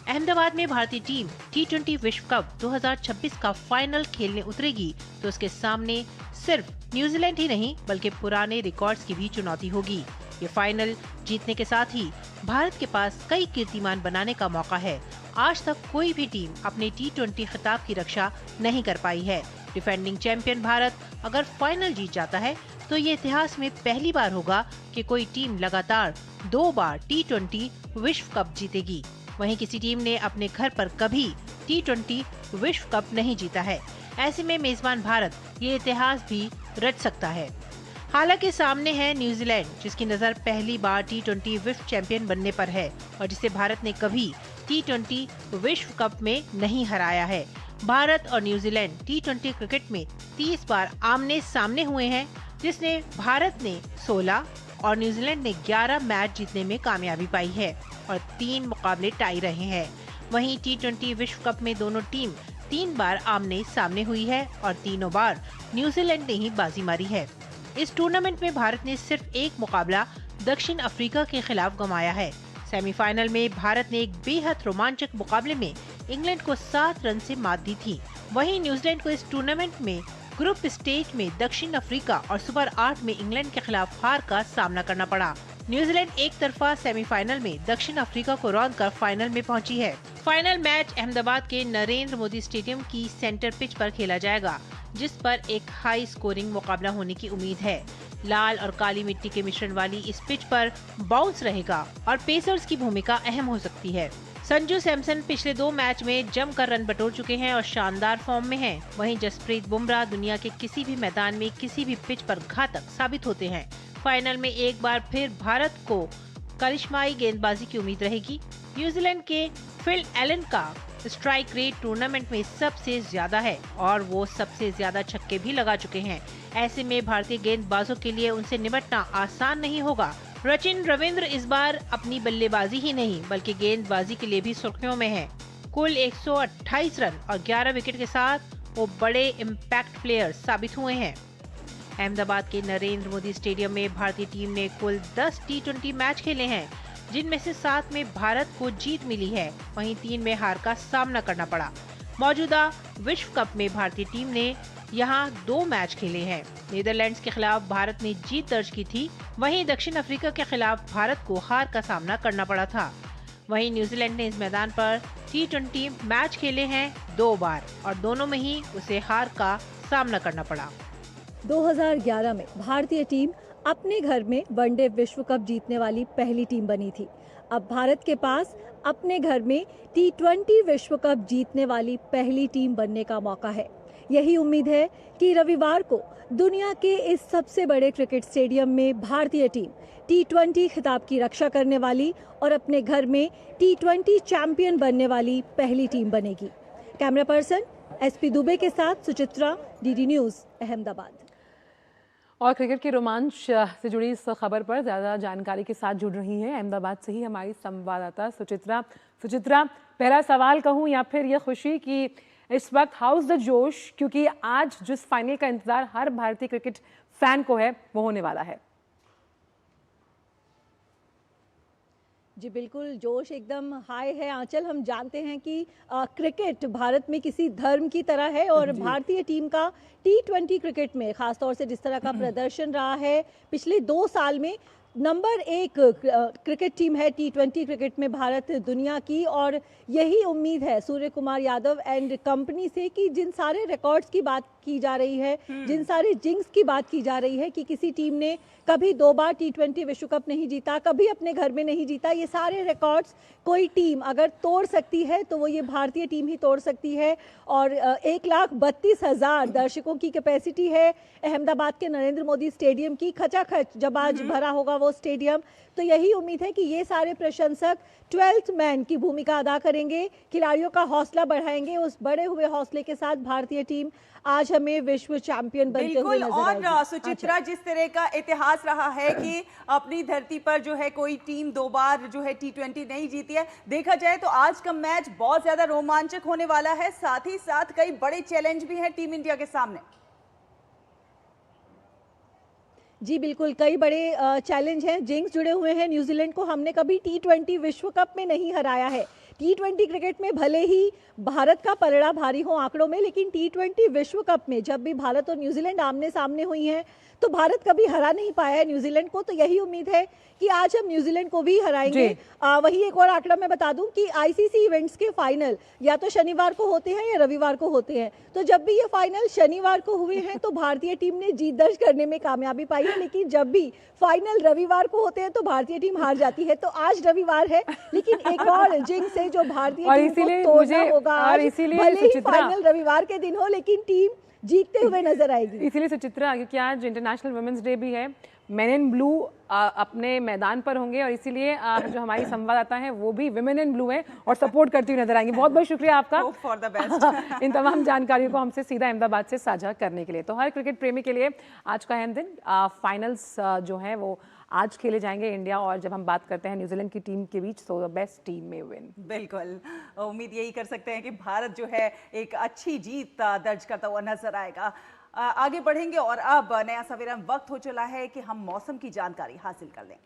अहमदाबाद में भारतीय टीम T20 विश्व कप 2026 का फाइनल खेलने उतरेगी तो उसके सामने सिर्फ न्यूजीलैंड ही नहीं बल्कि पुराने रिकॉर्ड्स की भी चुनौती होगी। ये फाइनल जीतने के साथ ही भारत के पास कई कीर्तिमान बनाने का मौका है। आज तक कोई भी टीम अपने T20 खिताब की रक्षा नहीं कर पाई है। डिफेंडिंग चैंपियन भारत अगर फाइनल जीत जाता है तो ये इतिहास में पहली बार होगा कि कोई टीम लगातार 2 बार T20 विश्व कप जीतेगी। वहीं किसी टीम ने अपने घर पर कभी T20 विश्व कप नहीं जीता है। ऐसे में मेजबान भारत ये इतिहास भी रच सकता है। हालांकि सामने है न्यूजीलैंड, जिसकी नजर पहली बार T20 विश्व चैंपियन बनने पर है और जिसे भारत ने कभी T20 विश्व कप में नहीं हराया है। भारत और न्यूजीलैंड T20 क्रिकेट में 30 बार आमने सामने हुए हैं, जिसने भारत ने 16 और न्यूजीलैंड ने 11 मैच जीतने में कामयाबी पाई है और 3 मुकाबले टाई रहे हैं। वहीं T20 विश्व कप में दोनों टीम 3 बार आमने सामने हुई है और तीनों बार न्यूजीलैंड ने ही बाजी मारी है। इस टूर्नामेंट में भारत ने सिर्फ एक मुकाबला दक्षिण अफ्रीका के खिलाफ गंवाया है। सेमीफाइनल में भारत ने एक बेहद रोमांचक मुकाबले में इंग्लैंड को 7 रन से मात दी थी। वहीं न्यूजीलैंड को इस टूर्नामेंट में ग्रुप स्टेज में दक्षिण अफ्रीका और सुपर 8 में इंग्लैंड के खिलाफ हार का सामना करना पड़ा। न्यूजीलैंड एक तरफा सेमीफाइनल में दक्षिण अफ्रीका को रौंदकर फाइनल में पहुंची है। फाइनल मैच अहमदाबाद के नरेंद्र मोदी स्टेडियम की सेंटर पिच पर खेला जाएगा, जिस पर एक हाई स्कोरिंग मुकाबला होने की उम्मीद है। लाल और काली मिट्टी के मिश्रण वाली इस पिच पर बाउंस रहेगा और पेसर्स की भूमिका अहम हो सकती है। संजू सैमसन पिछले 2 मैच में जमकर रन बटोर चुके हैं और शानदार फॉर्म में हैं। वहीं जसप्रीत बुमराह दुनिया के किसी भी मैदान में किसी भी पिच पर घातक साबित होते हैं। फाइनल में एक बार फिर भारत को करिश्माई गेंदबाजी की उम्मीद रहेगी। न्यूजीलैंड के फिल एलन का स्ट्राइक रेट टूर्नामेंट में सबसे ज्यादा है और वो सबसे ज्यादा छक्के भी लगा चुके हैं। ऐसे में भारतीय गेंदबाजों के लिए उनसे निपटना आसान नहीं होगा। सचिन रविंद्र इस बार अपनी बल्लेबाजी ही नहीं बल्कि गेंदबाजी के लिए भी सुर्खियों में हैं। कुल 128 रन और 11 विकेट के साथ वो बड़े इम्पैक्ट प्लेयर साबित हुए हैं। अहमदाबाद के नरेंद्र मोदी स्टेडियम में भारतीय टीम ने कुल 10 T20 मैच खेले हैं, जिनमें से 7 में भारत को जीत मिली है, वहीं 3 में हार का सामना करना पड़ा। मौजूदा विश्व कप में भारतीय टीम ने यहां 2 मैच खेले हैं। नीदरलैंड्स के खिलाफ भारत ने जीत दर्ज की थी, वहीं दक्षिण अफ्रीका के खिलाफ भारत को हार का सामना करना पड़ा था। वहीं न्यूजीलैंड ने इस मैदान पर T20 मैच खेले हैं 2 बार और दोनों में ही उसे हार का सामना करना पड़ा। 2011 में भारतीय टीम अपने घर में वनडे विश्व कप जीतने वाली पहली टीम बनी थी। अब भारत के पास अपने घर में T20 विश्व कप जीतने वाली पहली टीम बनने का मौका है। यही उम्मीद है कि रविवार को दुनिया के इस सबसे बड़े क्रिकेट स्टेडियम में भारतीय टीम T20 खिताब की रक्षा करने वाली और अपने घर में T20 चैंपियन बनने वाली पहली टीम बनेगी। कैमरा पर्सन SP दुबे के साथ सुचित्रा, DD न्यूज़, अहमदाबाद। और क्रिकेट के रोमांच से जुड़ी इस खबर पर ज़्यादा जानकारी के साथ जुड़ रही हैं अहमदाबाद से ही हमारी संवाददाता सुचित्रा। सुचित्रा, पहला सवाल कहूं या फिर ये खुशी कि इस वक्त हाउस द जोश, क्योंकि आज जिस फाइनल का इंतजार हर भारतीय क्रिकेट फैन को है वो होने वाला है। जी बिल्कुल, जोश एकदम हाई है। आंचल, हम जानते हैं कि क्रिकेट भारत में किसी धर्म की तरह है और भारतीय टीम का T20 क्रिकेट में खासतौर से जिस तरह का प्रदर्शन रहा है पिछले 2 साल में, नंबर 1 क्रिकेट टीम है T20 क्रिकेट में भारत दुनिया की, और यही उम्मीद है सूर्य कुमार यादव एंड कंपनी से कि जिन सारे रिकॉर्ड्स की बात की जा रही है, जिन सारे जिंक्स की बात की जा रही है कि किसी टीम ने कभी 2 बार T20 विश्व कप नहीं जीता, कभी अपने घर में नहीं जीता, ये सारे रिकॉर्ड्स कोई टीम अगर तोड़ सकती है तो वो ये भारतीय टीम ही तोड़ सकती है। और 1,32,000 दर्शकों की कैपेसिटी है अहमदाबाद के नरेंद्र मोदी स्टेडियम की, खचाखच जब आज भरा होगा वो स्टेडियम। तो यही उम्मीद है कि ये सारे प्रशंसक 12th मैन की भूमिका अदा करेंगे, खिलाड़ियों का हौसला बढ़ाएंगे। उस बढ़े हुए हौसले के साथ भारतीय टीम आज हमें विश्व चैंपियन बनते हुए नजर आएगी। और सुचित्रा, जिस तरह का इतिहास रहा है कि अपनी धरती पर जो है कोई टीम 2 बार जो है T20 नहीं जीती है, देखा जाए तो आज का मैच बहुत ज्यादा रोमांचक होने वाला है। साथ ही साथ कई बड़े चैलेंज भी हैं टीम इंडिया के सामने। जी बिल्कुल, कई बड़े चैलेंज हैं, जिंक्स जुड़े हुए हैं। न्यूजीलैंड को हमने कभी T20 विश्व कप में नहीं हराया है। T20 क्रिकेट में भले ही भारत का पलड़ा भारी हो आंकड़ों में, लेकिन T20 विश्व कप में जब भी भारत और न्यूजीलैंड आमने सामने हुई हैं तो भारत कभी हरा नहीं पाया है न्यूजीलैंड को। तो यही उम्मीद है कि आज हम न्यूजीलैंड को भी हराएंगे। वही एक और आंकड़ा मैं बता दूं कि आईसीसी इवेंट्स के फाइनल या तो शनिवार को होते हैं या रविवार को होते हैं। तो जब भी ये फाइनल शनिवार को हुए हैं तो भारतीय टीम ने जीत दर्ज करने में कामयाबी पाई है, लेकिन जब भी फाइनल रविवार को होते हैं तो भारतीय टीम हार जाती है। तो आज रविवार है, लेकिन एक और जिंक्स है जो भारतीय टीम को तोड़ना होगा आज। भले ही फाइनल रविवार के दिन हो, लेकिन टीम जीतते हुए नजर आएगी। इसीलिए सुचित्रा, क्योंकि आज इंटरनेशनल वुमेन्स डे भी है, मेन इन ब्लू अपने मैदान पर होंगे और इसीलिए जो हमारी संवाददाता हैं वो भी विमेन इन ब्लू हैं और सपोर्ट करती हुई नजर आएंगी। बहुत बहुत शुक्रिया आपका फॉर द बेस्ट इन तमाम जानकारियों को हमसे सीधा अहमदाबाद से साझा करने के लिए। तो हर क्रिकेट प्रेमी के लिए आज का अहम दिन। फाइनल्स जो हैं वो आज खेले जाएंगे इंडिया और जब हम बात करते हैं न्यूजीलैंड की टीम के बीच, तो बेस्ट टीम में विन। बिल्कुल, उम्मीद यही कर सकते हैं कि भारत जो है एक अच्छी जीत दर्ज करता हुआ नजर आएगा। आगे बढ़ेंगे और अब नया सवेरा वक्त हो चला है कि हम मौसम की जानकारी हासिल कर लें।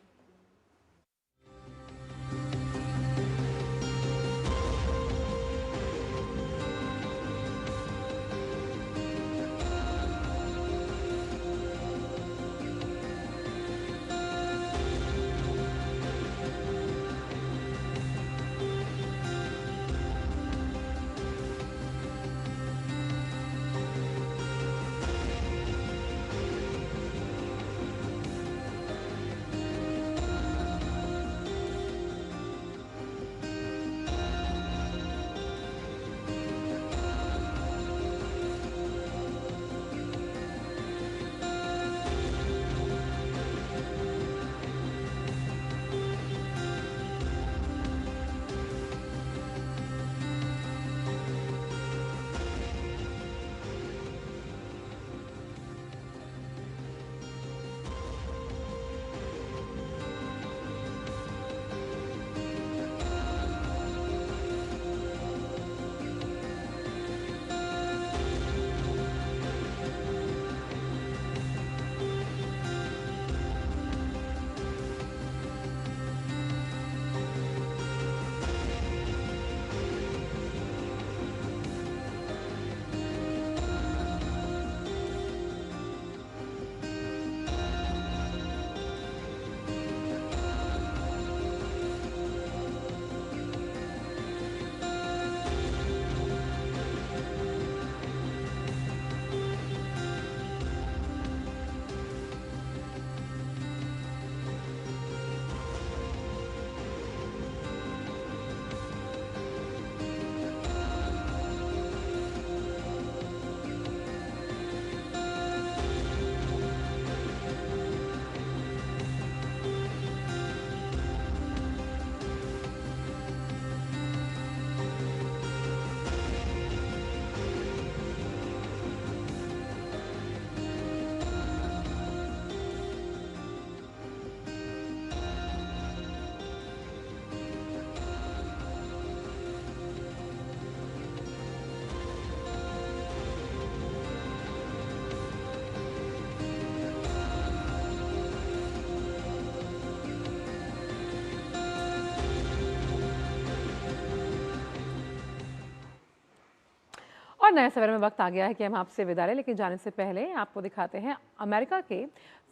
और नया सवेरे में वक्त आ गया है कि हम आपसे विदा लें, लेकिन जाने से पहले आपको दिखाते हैं अमेरिका के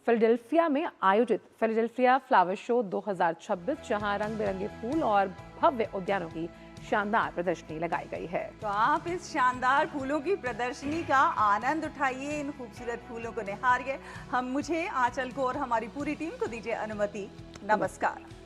फिलाडेल्फिया में आयोजित फिलाडेल्फिया फ्लावर शो 2026, जहां रंग बिरंगे फूल और भव्य उद्यानों की शानदार प्रदर्शनी लगाई गई है। तो आप इस शानदार फूलों की प्रदर्शनी का आनंद उठाइए, इन खूबसूरत फूलों को निहारिए। मुझे, आंचल को और हमारी पूरी टीम को दीजिए अनुमति। नमस्कार।